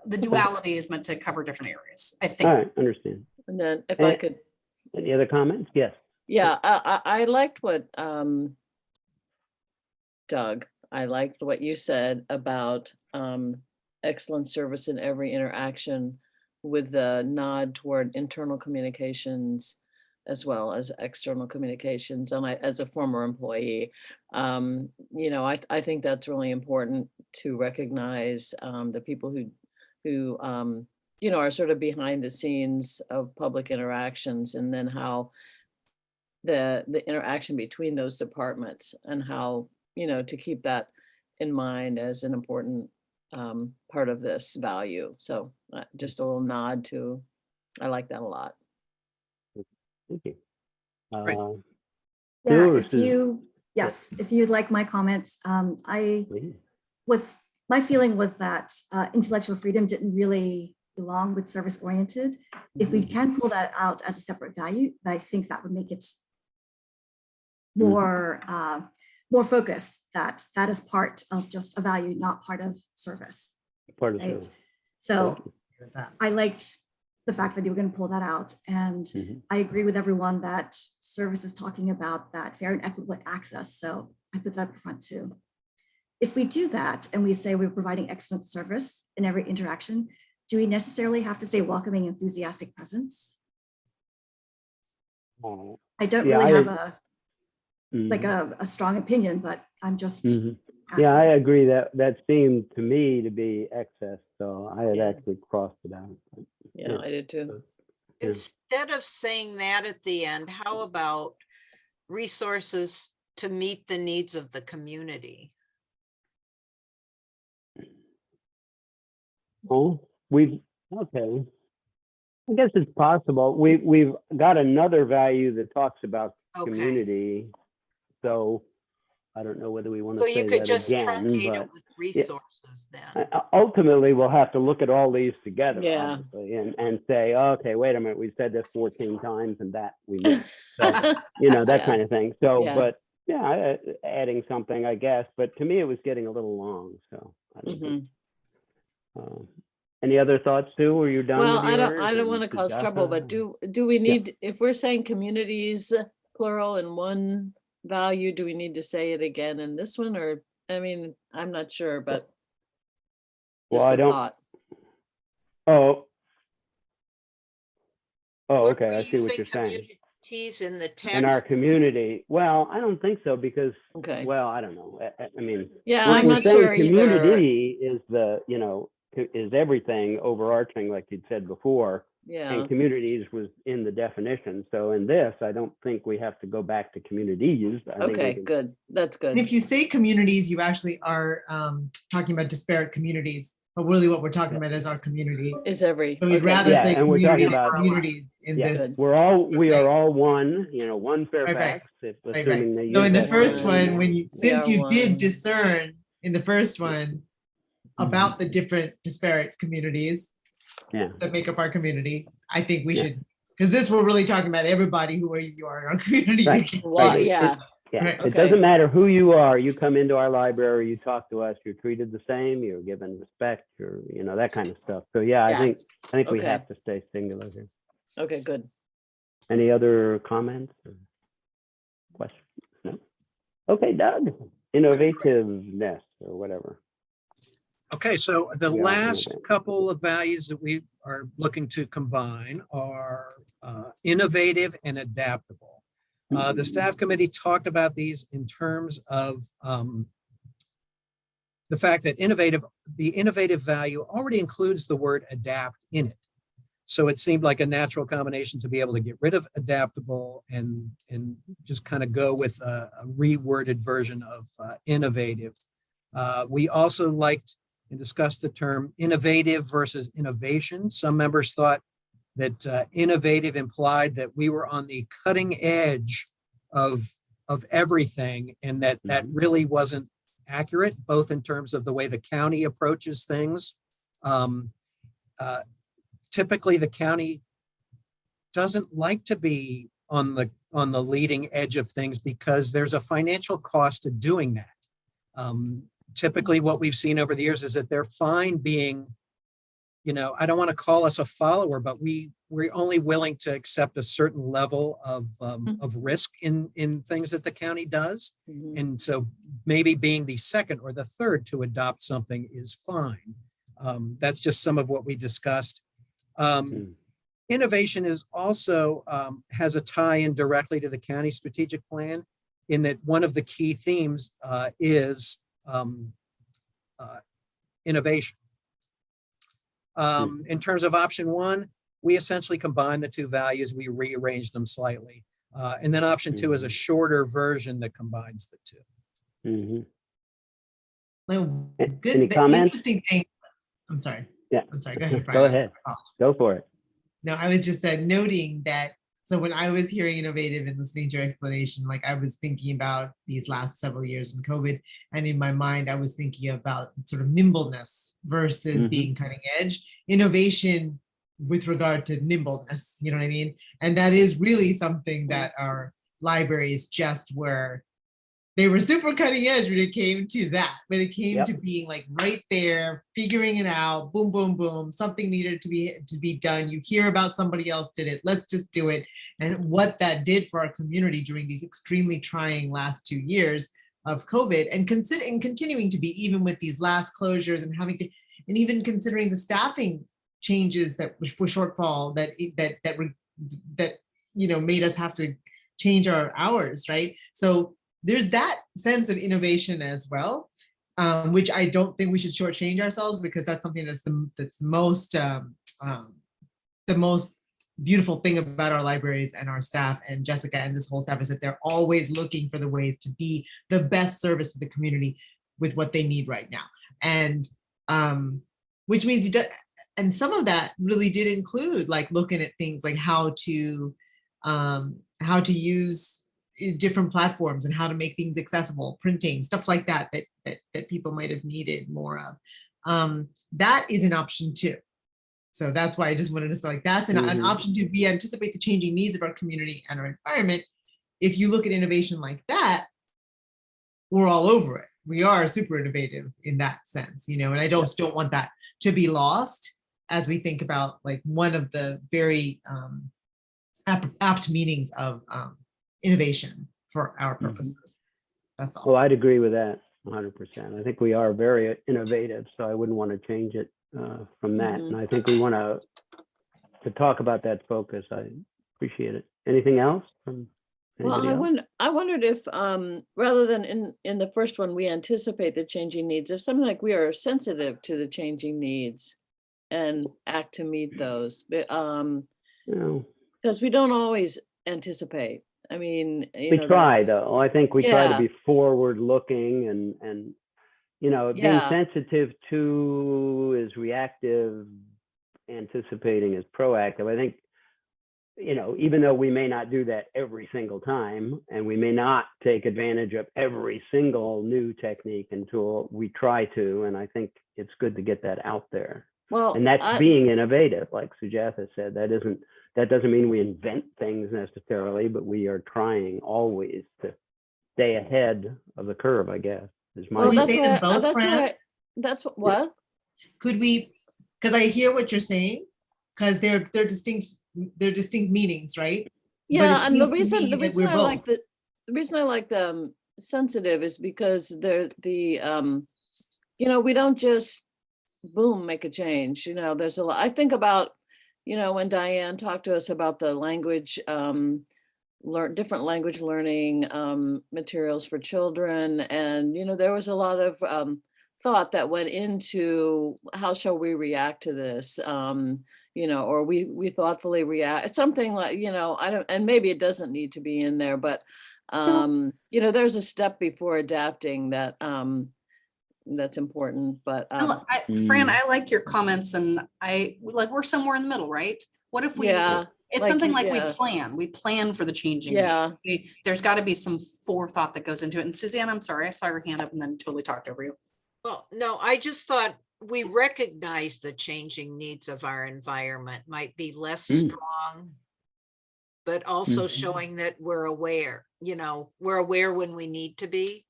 the duality is meant to cover different areas, I All think. right, understand. And then if I could, Any other comments? Yes. yeah, I liked what, Doug, I liked what you said about excellent service in every interaction with the nod toward internal communications as well as external communications. And I, as a former employee, you know, I think that's really important to recognize the people who you know, are sort of behind the scenes of public interactions, and then how the interaction between those departments, and how, you know, to keep that in mind as an important part of this value. So just a little nod to, I like that a lot. Thank you. Right. Yeah, Sue or if Susan? you, yes, if you'd like my comments, my feeling was that intellectual freedom didn't really belong with service oriented. If we can pull that out as a separate value, I think that would make it more more focused, that that is part of just a value, not part of service. Part of Right. service. So I liked the fact that you were going to pull that out. And Mhm. I agree with everyone that service is talking about that fair and equitable access. So I put that up front too. If we do that and we say we're providing excellent service in every interaction, do we necessarily have to say welcoming, enthusiastic presence? I don't Yeah, really have a Mhm. a strong opinion, but I'm just Mhm. asking. Yeah, I agree that seemed to me to be excess, so I had Yeah. actually crossed it out. Yeah, I did too. Yeah. Instead of saying that at the end, how about resources to meet the needs of the community? Oh, okay. I guess it's possible. We've got another value that talks about Okay. community, so I don't know whether we want So to you say could that just again, truncate but it with resources then. ultimately we'll have to look at all these together, Yeah. obviously, and say, okay, wait a minute, we said this 14 times and that we missed. So, you know, that Yeah. kind of thing. So, Yeah. but yeah, adding something, I guess, but to me it was getting a little long, so I don't know. Mhm. Any other thoughts, Sue? Were you done Well, with I yours? don't want to And cause trouble, but Sujatha? do we Yeah. need, if we're saying communities plural in one value, do we need to say it again in this one? Or, I mean, I'm not sure, but Well, just I a don't. thought. Oh, What okay. are I we see what using you're saying. communities in the In our text? community, well, I don't think so because, Okay. well, I don't know. I mean, Yeah, we're, I'm we're not saying sure either. community is the, you know, is everything overarching, like you'd said before, Yeah. and communities was in the definition. So in this, I don't think we have to go back to communities. I think we Okay, can. good. That's And if good. you say communities, you actually are talking about disparate communities, but really what we're talking about is our community. Is every. So we'd okay, rather good. Yeah, say and we're community talking than about, communities in yeah, this. Good. we are all one, you know, one Right, Fairfax, if, Right, assuming right. they So use in the that first term one, one, anymore. when you, We since are you did one. discern in the first one about the different disparate communities Yeah. that make up our community, I think we Yeah. should, because this we're really talking about everybody who are you are in our community. Right. You can- Well, Right. yeah. Yeah, Right. it Okay. doesn't matter who you are. You come into our library, you talk to us, you're treated the same, you're given respect, you're, that kind of stuff. So yeah, Yeah. I think we Okay. have to stay singular here. Okay, good. Any other comments or questions? No? Okay, Doug, innovativeness or whatever. Okay, so the Yeah, last innovate. couple of values that we are looking to combine are innovative and adaptable. The staff committee talked about these in terms of the fact that the innovative value already includes the word adapt in it. So it seemed like a natural combination to be able to get rid of adaptable and just kind of go with a reworded version of innovative. We also liked and discussed the term innovative versus innovation. Some members thought that innovative implied that we were on the cutting edge of everything, and that really wasn't accurate, both in terms of the way the county approaches things. Typically, the county doesn't like to be on the leading edge of things because there's a financial cost to doing that. Typically, what we've seen over the years is that they're fine being, I don't want to call us a follower, but we're only willing to accept a certain level of risk in things that the county does. Mhm. And so maybe being the second or the third to adopt something is fine. That's just some of what we discussed. Innovation is also has a tie in directly to the county strategic plan, in that one of the key themes is innovation. In terms of option one, we essentially combine the two values, we rearrange them slightly. And then option two is a shorter version that combines the two. Well, Any good. The comments? interesting thing. I'm sorry. Yeah. I'm sorry. Go ahead, Brian. Go I'm ahead. sorry. Go for it. No, I was just noting that. So when I was hearing innovative and listening to your explanation, like I was thinking about these last several years in COVID, and in my mind, I was thinking about sort of nimbleness versus being cutting edge. Innovation with regard to nimbleness, you know what I mean? And that is really something that our libraries just were. They were super cutting edge when it came to that, when it came to being like right there, figuring it out, boom, boom, boom, something needed to be done. You hear about somebody else did it, let's just do it. And what that did for our community during these extremely trying last 2 years of COVID, and continuing to be, even with these last closures and having to, and even considering the staffing changes that for shortfall that made us have to change our hours, right? So there's that sense of innovation as well, which I don't think we should shortchange ourselves, because that's something that's the most beautiful thing about our libraries and our staff and Jessica and this whole staff, is that they're always looking for the ways to be the best service to the community with what they need right now. And which means and some of that really did include like looking at things like how to use different platforms and how to make things accessible, printing, stuff like that people might have needed more of. That is an option too. So that's why I just wanted to say, like, that's an option to be anticipate the changing needs of our community and our environment. If you look at innovation like that, we're all over it. We are super innovative in that sense, and I don't want that to be lost as we think about like one of the very apt meanings of innovation for our purposes. That's all. Well, I'd agree with that 100%. I think we are very innovative, so I wouldn't want to change it from that. And I think we want to talk about that focus. I appreciate it. Anything else from anybody else? I wondered if rather than in the first one, we anticipate the changing needs, if something like we are sensitive to the changing needs and act to meet those, because we don't always anticipate. I mean, we try though. I think we try to be forward looking and being sensitive to is reactive, anticipating is proactive. I think, even though we may not do that every single time, and we may not take advantage of every single new technique and tool, we try to, and I think it's good to get that out there. Well, and that's being innovative, like Sujatha said. That doesn't mean we invent things necessarily, but we are trying always to stay ahead of the curve, I guess, is my. Well, we that's say them why, both, that's Fran? why, that's what? Could we, because I hear what you're saying, because they're distinct meanings, right? But Yeah, it and the seems to reason, me that we're I like both. the reason I like the sensitive is because they're you know, we don't just boom, make a change, you know, there's a lot, I think about, you know, when Diane talked to us about the language, different language learning materials for children. And, you know, there was a lot of thought that went into how shall we react to this, you know, or we thoughtfully react, something like, you know, I don't, and maybe it doesn't need to be in there, but, you know, there's a step before adapting that that's important, but Fran, I like your comments and we're somewhere in the middle, right? What if we, yeah, it's something like yeah, we plan for the changing. yeah. There's got to be some forethought that goes into it. And Suzanne, I'm sorry, I saw your hand up and then totally talked over you. Well, no, I just thought we recognize the changing needs of our environment might be less strong, but also showing that we're aware, you know, we're aware when we need to be.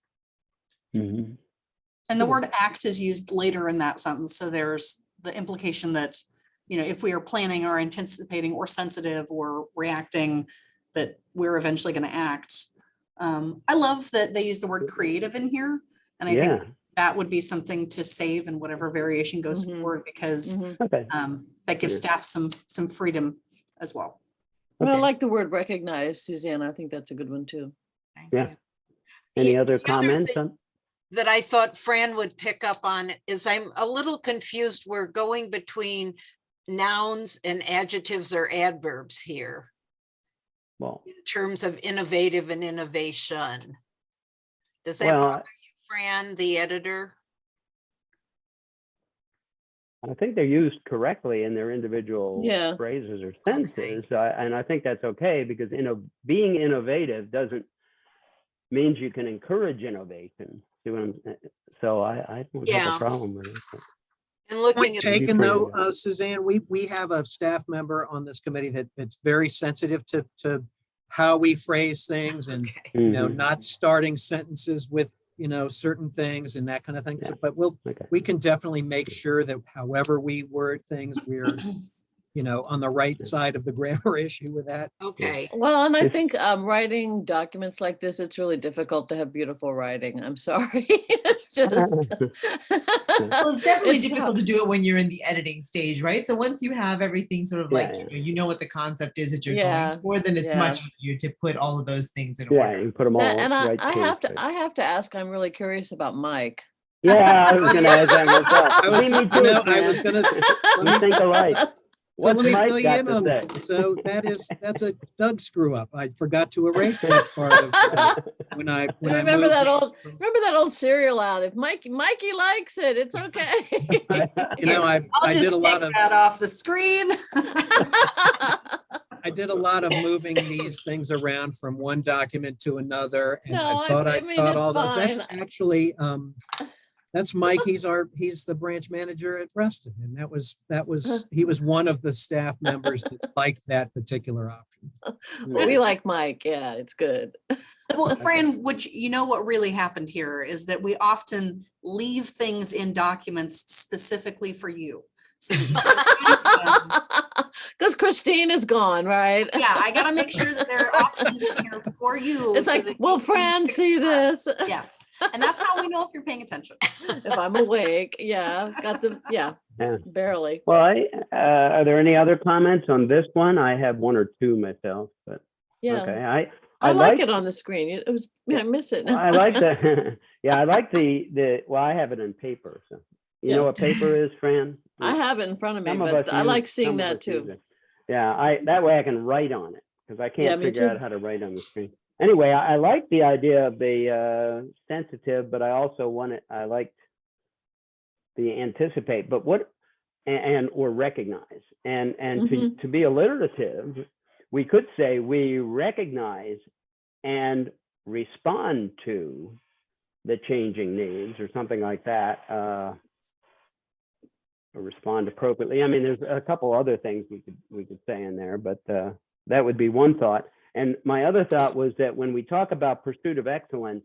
And the word act is used later in that sentence. So there's the implication that, you know, if we are planning or anticipating or sensitive or reacting, that we're eventually going to act. I love that they use the word creative in here. And I think that would be something to save in whatever variation goes forward, because that gives staff some freedom as well. Well, I like the word recognize, Suzanne. I think that's a good one too. Yeah. Any other comments? That I thought Fran would pick up on is I'm a little confused. We're going between nouns and adjectives or adverbs here. Well, in terms of innovative and innovation. Does that bother you, Fran, the editor? I think they're used correctly in their individual phrases or sentences. And I think that's okay, because being innovative doesn't means you can encourage innovation. So I don't have a problem with it. And looking Point at taken though, Suzanne, we have a staff member on this committee that's very sensitive to how we phrase things and, you know, not starting sentences with, you know, certain things and that kind of thing. So, but we can definitely make sure that however we word things, we're, you know, on the right side of the grammar issue with that. Okay. Well, and I think writing documents like this, it's really difficult to have beautiful writing. I'm sorry. It's just. Well, it's definitely difficult to do it when you're in the editing stage, right? So once you have everything sort of like, you know what the concept is that you're going for, then it's much easier to put all of those things in order. Yeah, you put them all And right. I have to ask, I'm really curious about Mike. Yeah, I was going to ask that myself. I was going to think alike. So let me fill you in on that. So that's a Doug screw up. I forgot to erase that part of when I remember that old serial ad. If Mikey likes it, it's okay. I'll just take that off the screen. I did a lot of moving these things around from one document to another, and I thought all those. That's actually that's Mike. He's the branch manager at Reston, and he was one of the staff members that liked that particular option. We like Mike. Yeah, it's good. Well, Fran, you know what really happened here is that we often leave things in documents specifically for you. So because Christine is gone, right? Yeah, I got to make sure that there are options in here for you. It's like, will Fran see this? Yes, and that's how we know if you're paying attention. If I'm awake, barely. Well, are there any other comments on this one? I have one or two myself, but okay. I like it on the screen. It was I miss it. I like the I like the well, I have it in paper, so you know what paper is, Fran? I have it in front of me, but I like seeing that too. Yeah, that way I can write on it, because I can't figure out how to write on the screen. Anyway, I like the idea of the sensitive, but I also I liked the anticipate, but or recognize, and to be alliterative, we could say we recognize and respond to the changing needs, or something like that. Or respond appropriately. I mean, there's a couple other things we could say in there, but that would be one thought. And my other thought was that when we talk about pursuit of excellence,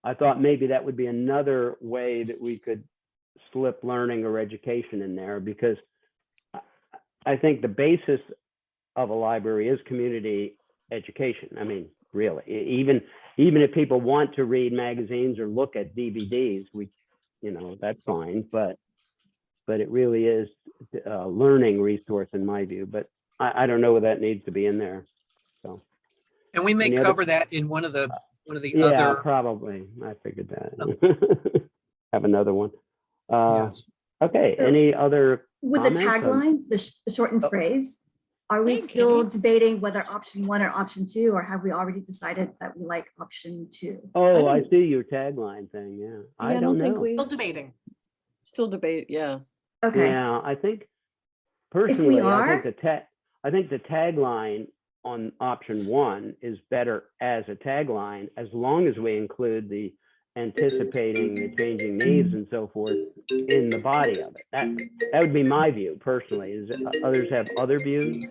I thought maybe that would be another way that we could slip learning or education in there, because I think the basis of a library is community education. I mean, really, even if people want to read magazines or look at DVDs, that's fine, but it really is a learning resource in my view. But I don't know whether that needs to be in there. So, And we may Any other- cover that in one of the yeah, other. probably. I figured that. Have another one. Yes. Okay. So- Any other With the comments on- tagline, the shortened Oh. phrase, are we Hey, still Kitty. debating whether option 1 or option 2, or have we already decided that we like option 2? Oh, I don't- see your tagline thing. Yeah. I don't think know. we Still debating. still debate. Yeah. Okay, Yeah, I think personally, are- I think the tagline on option 1 is better as a tagline, as long as we include the anticipating the changing needs and so forth in the body of it. That would be my view personally. Is others have other views?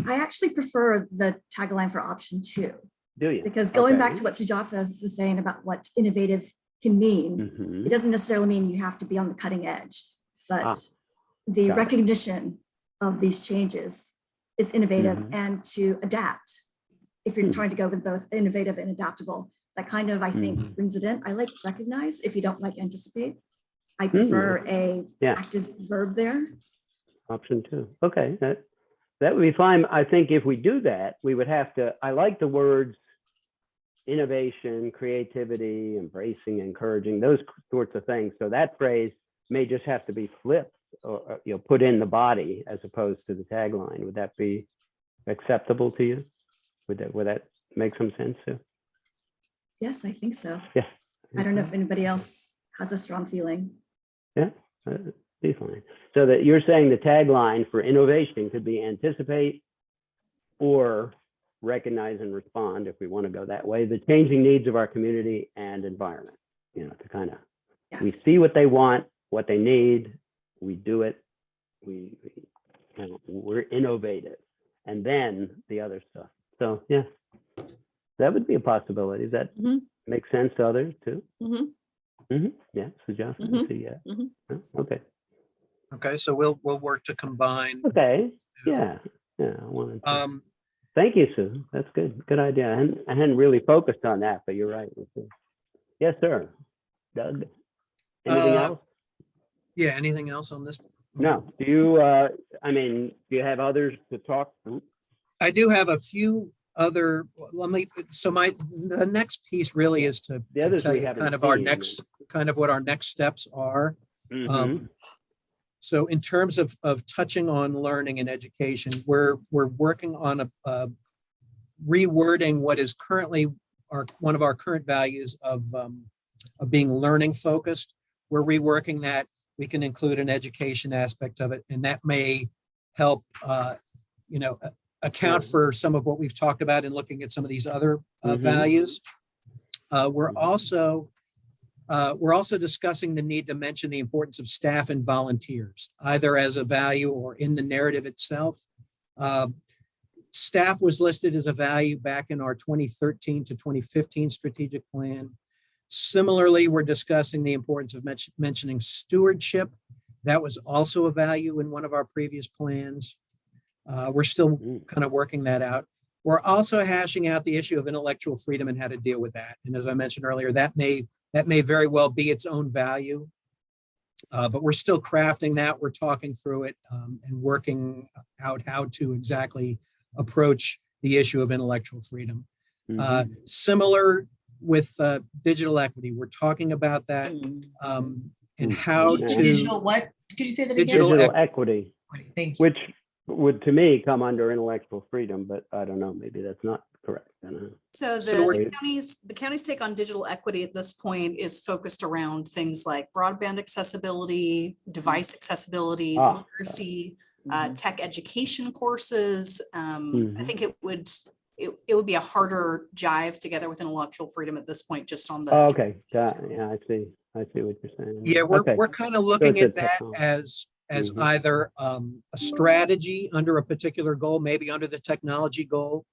I actually prefer the tagline for option 2, Do you? because going back to Okay. what Sujatha was saying about what innovative can mean, Mhm. it doesn't necessarily mean you have to be on the cutting edge, Ah, but the got it. recognition of these changes is innovative, Mhm. and to adapt. If you're Hmm. trying to go with both innovative and adaptable, that kind of, I think, Mhm. brings it in. I like recognize if you don't like anticipate. I prefer a Yeah. active verb there. Option 2. Okay, that would be fine. I think if we do that, we would have to, I like the words innovation, creativity, embracing, encouraging, those sorts of things. So that phrase may just have to be flipped or put in the body as opposed to the tagline. Would that be acceptable to you? Would that make some sense too? Yes, I think so. Yeah. I don't know if anybody else has a strong feeling. Be fine. So that you're saying the tagline for innovation could be anticipate or recognize and respond, if we want to go that way, the changing needs of our community and environment, to kind of, we Yes. see what they want, what they need, we do it, we're innovative, and then the other stuff. So yeah, that would be a possibility. Does that Mhm. make sense to others too? Mhm. Yeah, Sujatha, I Mhm. see, yeah. Mhm. Oh, okay. Okay, so we'll work to combine. Okay, yeah, I wanted to. Um, Thank you, Sue. That's good. Good idea. I hadn't really focused on that, but you're right. Yes, sir. Doug, anything Uh, else? yeah, anything else on this? No. Do you, do you have others to talk? I do have a few other, the next piece really is to The others tell we you haven't kind of our seen. next, kind of what our next steps are. Mhm. So in terms of touching on learning and education, we're working on a rewording what is currently one of our current values of being learning focused. We're reworking that. We can include an education aspect of it, and that may help account for some of what we've talked about in looking at some of these other values. We're also discussing the need to mention the importance of staff and volunteers, either as a value or in the narrative itself. Staff was listed as a value back in our 2013 to 2015 strategic plan. Similarly, we're discussing the importance of mentioning stewardship. That was also a value in one of our previous plans. We're still kind of working that out. We're also hashing out the issue of intellectual freedom and how to deal with that. And as I mentioned earlier, that may very well be its own value, but we're still crafting that. We're talking through it and working out how to exactly approach the issue of intellectual freedom. Similar with digital equity, we're talking about that and how to Digital what? Could you say that Digital again? Digital equity, Thank you. which would to me come under intellectual freedom, but I don't know, maybe that's not correct. I don't know. So So the we're- county's take on digital equity at this point is focused around things like broadband accessibility, device accessibility, Ah, literacy, Mhm. tech education courses. I Mhm. think it would be a harder jive together with intellectual freedom at this point, just on the. Oh, okay, yeah, I see what you're saying. Yeah, Okay. we're kind of looking it's a at that technology. as as either a strategy under a particular goal, maybe under the technology goal.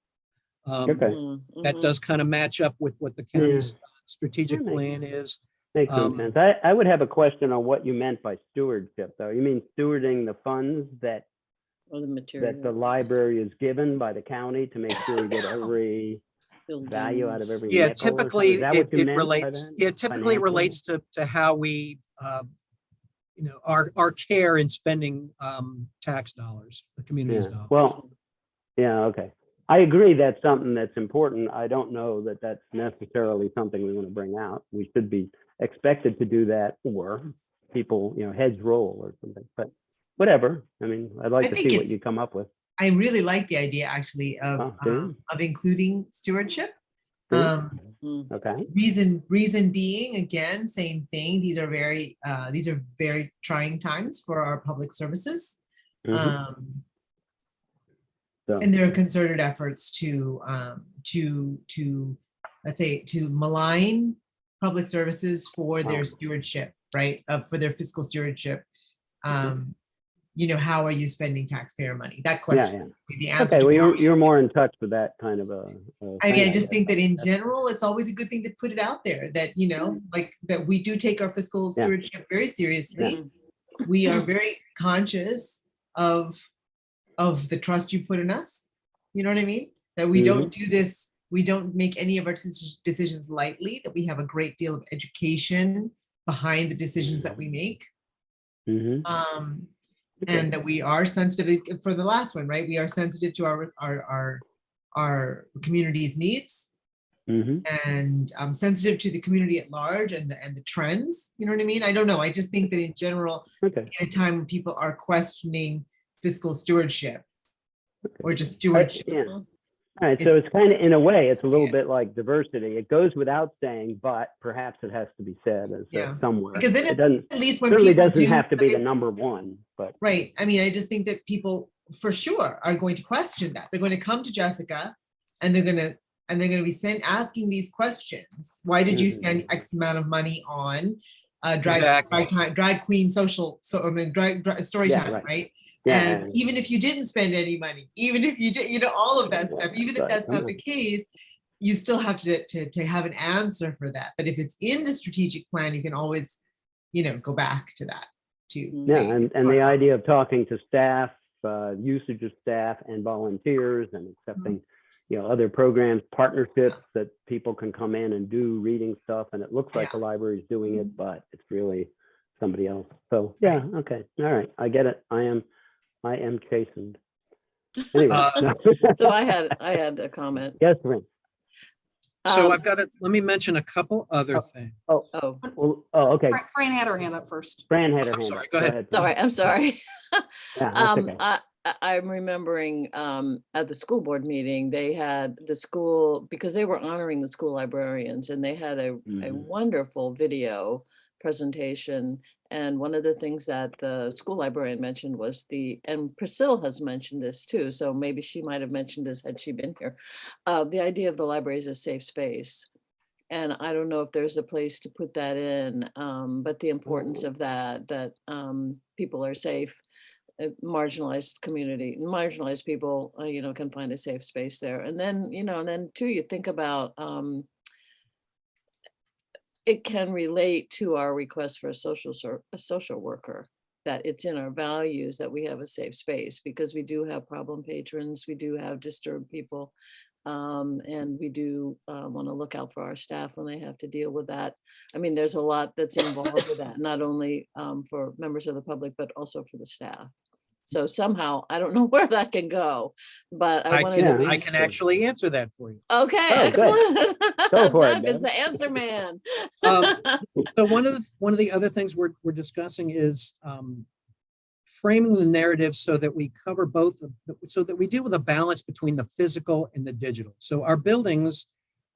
Okay. That does kind of match up with what the county's strategic plan is. Makes some sense. I would have a question on what you meant by stewardship, though. You mean stewarding the funds that Or the material. the library is given by the county to make sure we get every value out of every Yeah, nickel or something? typically Is that what you it meant by relates. that? Yeah, typically it Financial? relates to how we, our care in spending tax dollars, the community's Yeah. dollars. Well, yeah, okay. I agree that's something that's important. I don't know that that's necessarily something we want to bring out. We should be expected to do that, or people, heads roll or something, but whatever. I mean, I'd like I to think see what it's- you come up with. I really like the idea actually Oh, good. of including stewardship. Good. Mm. Okay. Reason being, again, same thing. These are very trying times for our public services. Mhm. So, And there are concerted efforts to let's say to malign public services for their stewardship, right? For their fiscal stewardship. How are you spending taxpayer money? That question. The answer. okay, to well, how you're more in touch with that kind of a I mean, I thing, just think guess. that in general, it's always a good thing to put it out there that, like that we do take our fiscal Yeah. stewardship very seriously. Yeah. We are very conscious of the trust you put in us. You know what I mean? That we don't do this, we don't make any of our decisions lightly, that we have a great deal of education behind the decisions that we make. Mhm. Okay. And that we are sensitive for the last one, right? We are sensitive to our community's needs, and sensitive to the community at large and the trends. You know what I mean? I don't know. I just think that in general, Okay. in a time when people are questioning fiscal stewardship or just Yeah. stewardship. All right, so it's kind of, in a way, it's a little bit like diversity. It goes without saying, but perhaps it has to be said somewhere. Because then it doesn't, at least when certainly people doesn't do, have to be the number one, but. right. I mean, I just think that people for sure are going to question that. They're going to come to Jessica and they're going to be asking these questions. Why did you spend X amount of money on drag queen drag story time, right? Yeah, and even if you didn't spend any money, even if you did, all of that stuff, even if that's not the case, you still have to have an answer for that. But if it's in the strategic plan, you can always, go back to that too. and the idea of talking to staff, usage of staff and volunteers, and accepting, other programs, partnerships that people can come in and do reading stuff, and it looks like the library is doing it, but it's really somebody else. So okay, all right, I get it. I am chastened. Anyway, So I had a comment. yes, Ring. So let me mention a couple other things. Okay. Fran had her hand up first. Fran had her hand Sorry, up. go ahead. I'm sorry. Yeah, that's okay. I'm remembering at the school board meeting, they had the school, because they were honoring the school librarians, and they had a wonderful video presentation. And one of the things that the school librarian mentioned was and Priscilla has mentioned this too, so maybe she might have mentioned this had she been here, the idea of the library as a safe space. And I don't know if there's a place to put that in, but the importance of that people are safe, marginalized people, can find a safe space there. And then, too, you think about, it can relate to our request for a social worker, that it's in our values that we have a safe space, because we do have problem patrons, we do have disturbed people, and we do want to look out for our staff when they have to deal with that. I mean, there's a lot that's involved with that, not only for members of the public, but also for the staff. So somehow, I don't know where that can go, but I wanted to. I can actually answer that for you. Okay, good. excellent. Go for it, Doug is Doug. the answer man. So one of the other things we're discussing is framing the narrative so that we cover both, so that we deal with a balance between the physical and the digital. So our buildings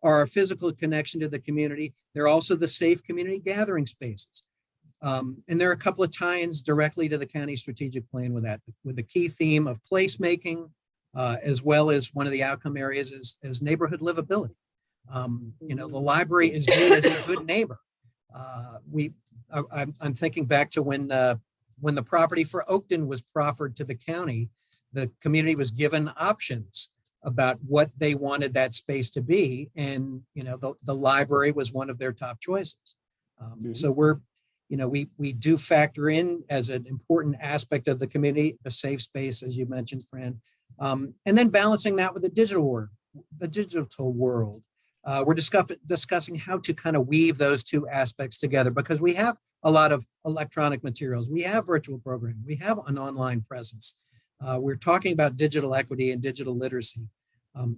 are a physical connection to the community. They're also the safe community gathering spaces. And there are a couple of tie-ins directly to the county strategic plan with that, with the key theme of placemaking, as well as one of the outcome areas is neighborhood livability. The library is viewed as a good neighbor. I'm thinking back to when when the property for Oakton was proffered to the county, the community was given options about what they wanted that space to be. And, the library was one of their top choices. So we do factor in as an important aspect of the community, a safe space, as you mentioned, Fran. And then balancing that with the digital world. We're discussing how to kind of weave those two aspects together, because we have a lot of electronic materials. We have virtual programming. We have an online presence. We're talking about digital equity and digital literacy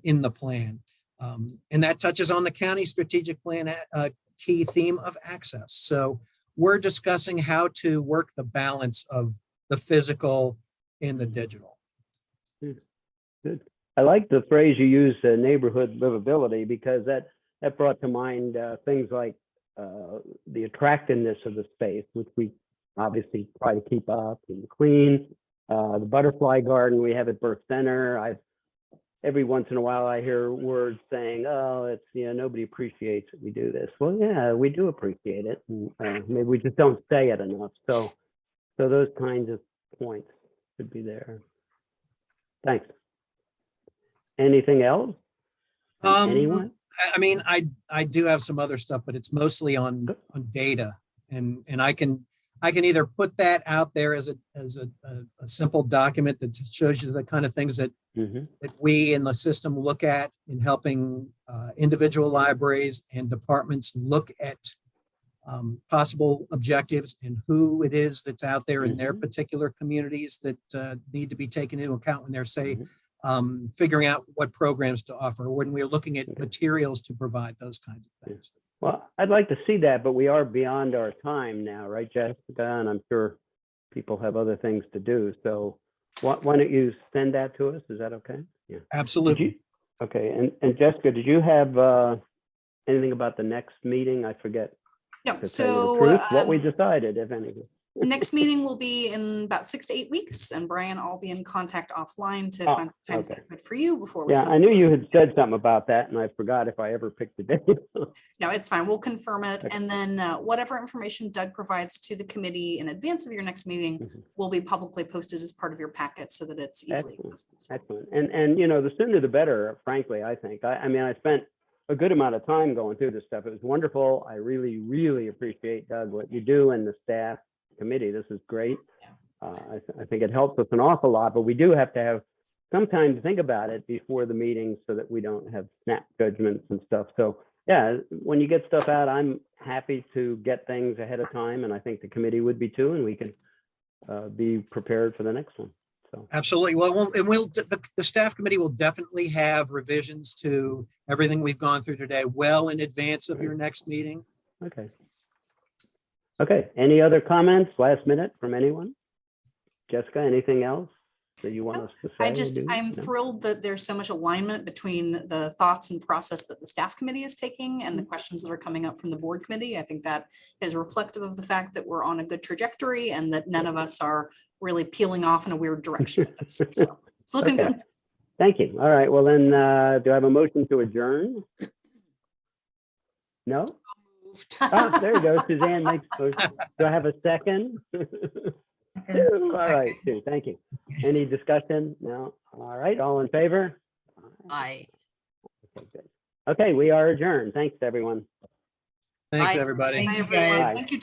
in the plan. And that touches on the county strategic plan key theme of access. So we're discussing how to work the balance of the physical and the digital. Good. I like the phrase you use, neighborhood livability, because that brought to mind things like the attractiveness of the space, which we obviously try to keep up and clean. The butterfly garden we have at Burke Center. Every once in a while I hear words saying, "Oh, it's nobody appreciates that we do this." Well, yeah, we do appreciate it. And, maybe we just don't say it enough. So those kinds of points should be there. Thanks. Anything else? Anyone? I mean, I do have some other stuff, but it's mostly on data, and I can either put that out there as a simple document that shows you the kind of things that that we in the system look at in helping individual libraries and departments look at possible objectives and who it is that's out there in their particular communities that need to be taken into account when they're figuring out what programs to offer, when we're looking at materials to provide, those kinds of things. Well, I'd like to see that, but we are beyond our time now, right, Jessica? And I'm sure people have other things to do. So why don't you send that to us? Is that okay? Yeah. Absolutely. Okay. And Jessica, did you have anything about the next meeting? I forget. No, To tell you the truth, what we so decided, if anything. next meeting will be in about 6 to 8 weeks, and Brian, I'll be in contact offline to Oh, find times that okay. are good for you before we. Yeah, send I it knew over. you had said something about that, and I forgot if I ever picked a date. No, it's fine. We'll confirm it. Okay. And then whatever information Doug provides to the committee in advance of your next meeting will be publicly posted as part of your packet so that it's easily Excellent. accessible. Excellent. And the sooner the better, frankly, I think. I mean, I spent a good amount of time going through this stuff. It was wonderful. I really, really appreciate, Doug, what you do and the staff committee. This is great. I think it helps us an awful lot, but we do have to have some time to think about it before the meeting so that we don't have snap judgments and stuff. So yeah, when you get stuff out, I'm happy to get things ahead of time, and I think the committee would be too, and we can be prepared for the next one. So Absolutely. Well, the staff committee will definitely have revisions to everything we've gone through today well in advance of your next meeting. okay. Okay. Any other comments last minute from anyone? Jessica, anything else that you want us to say? I'm No? thrilled that there's so much alignment between the thoughts and process that the staff committee is taking and the questions that are coming up from the board committee. I think that is reflective of the fact that we're on a good trajectory and that none of us are really peeling off in a weird direction with this. So it's looking Okay. good. Thank you. All right. Well, then, do I have a motion to adjourn? No? Oh, there you go. Suzanne makes motion. Do I have a second? All right, Sue, thank you. Any discussion? No? All right, all in favor? Aye. Okay, good. Okay, we are adjourned. Thanks, everyone. Thanks, Bye. everybody. Thank Hi, you, everyone. guys. Thank you.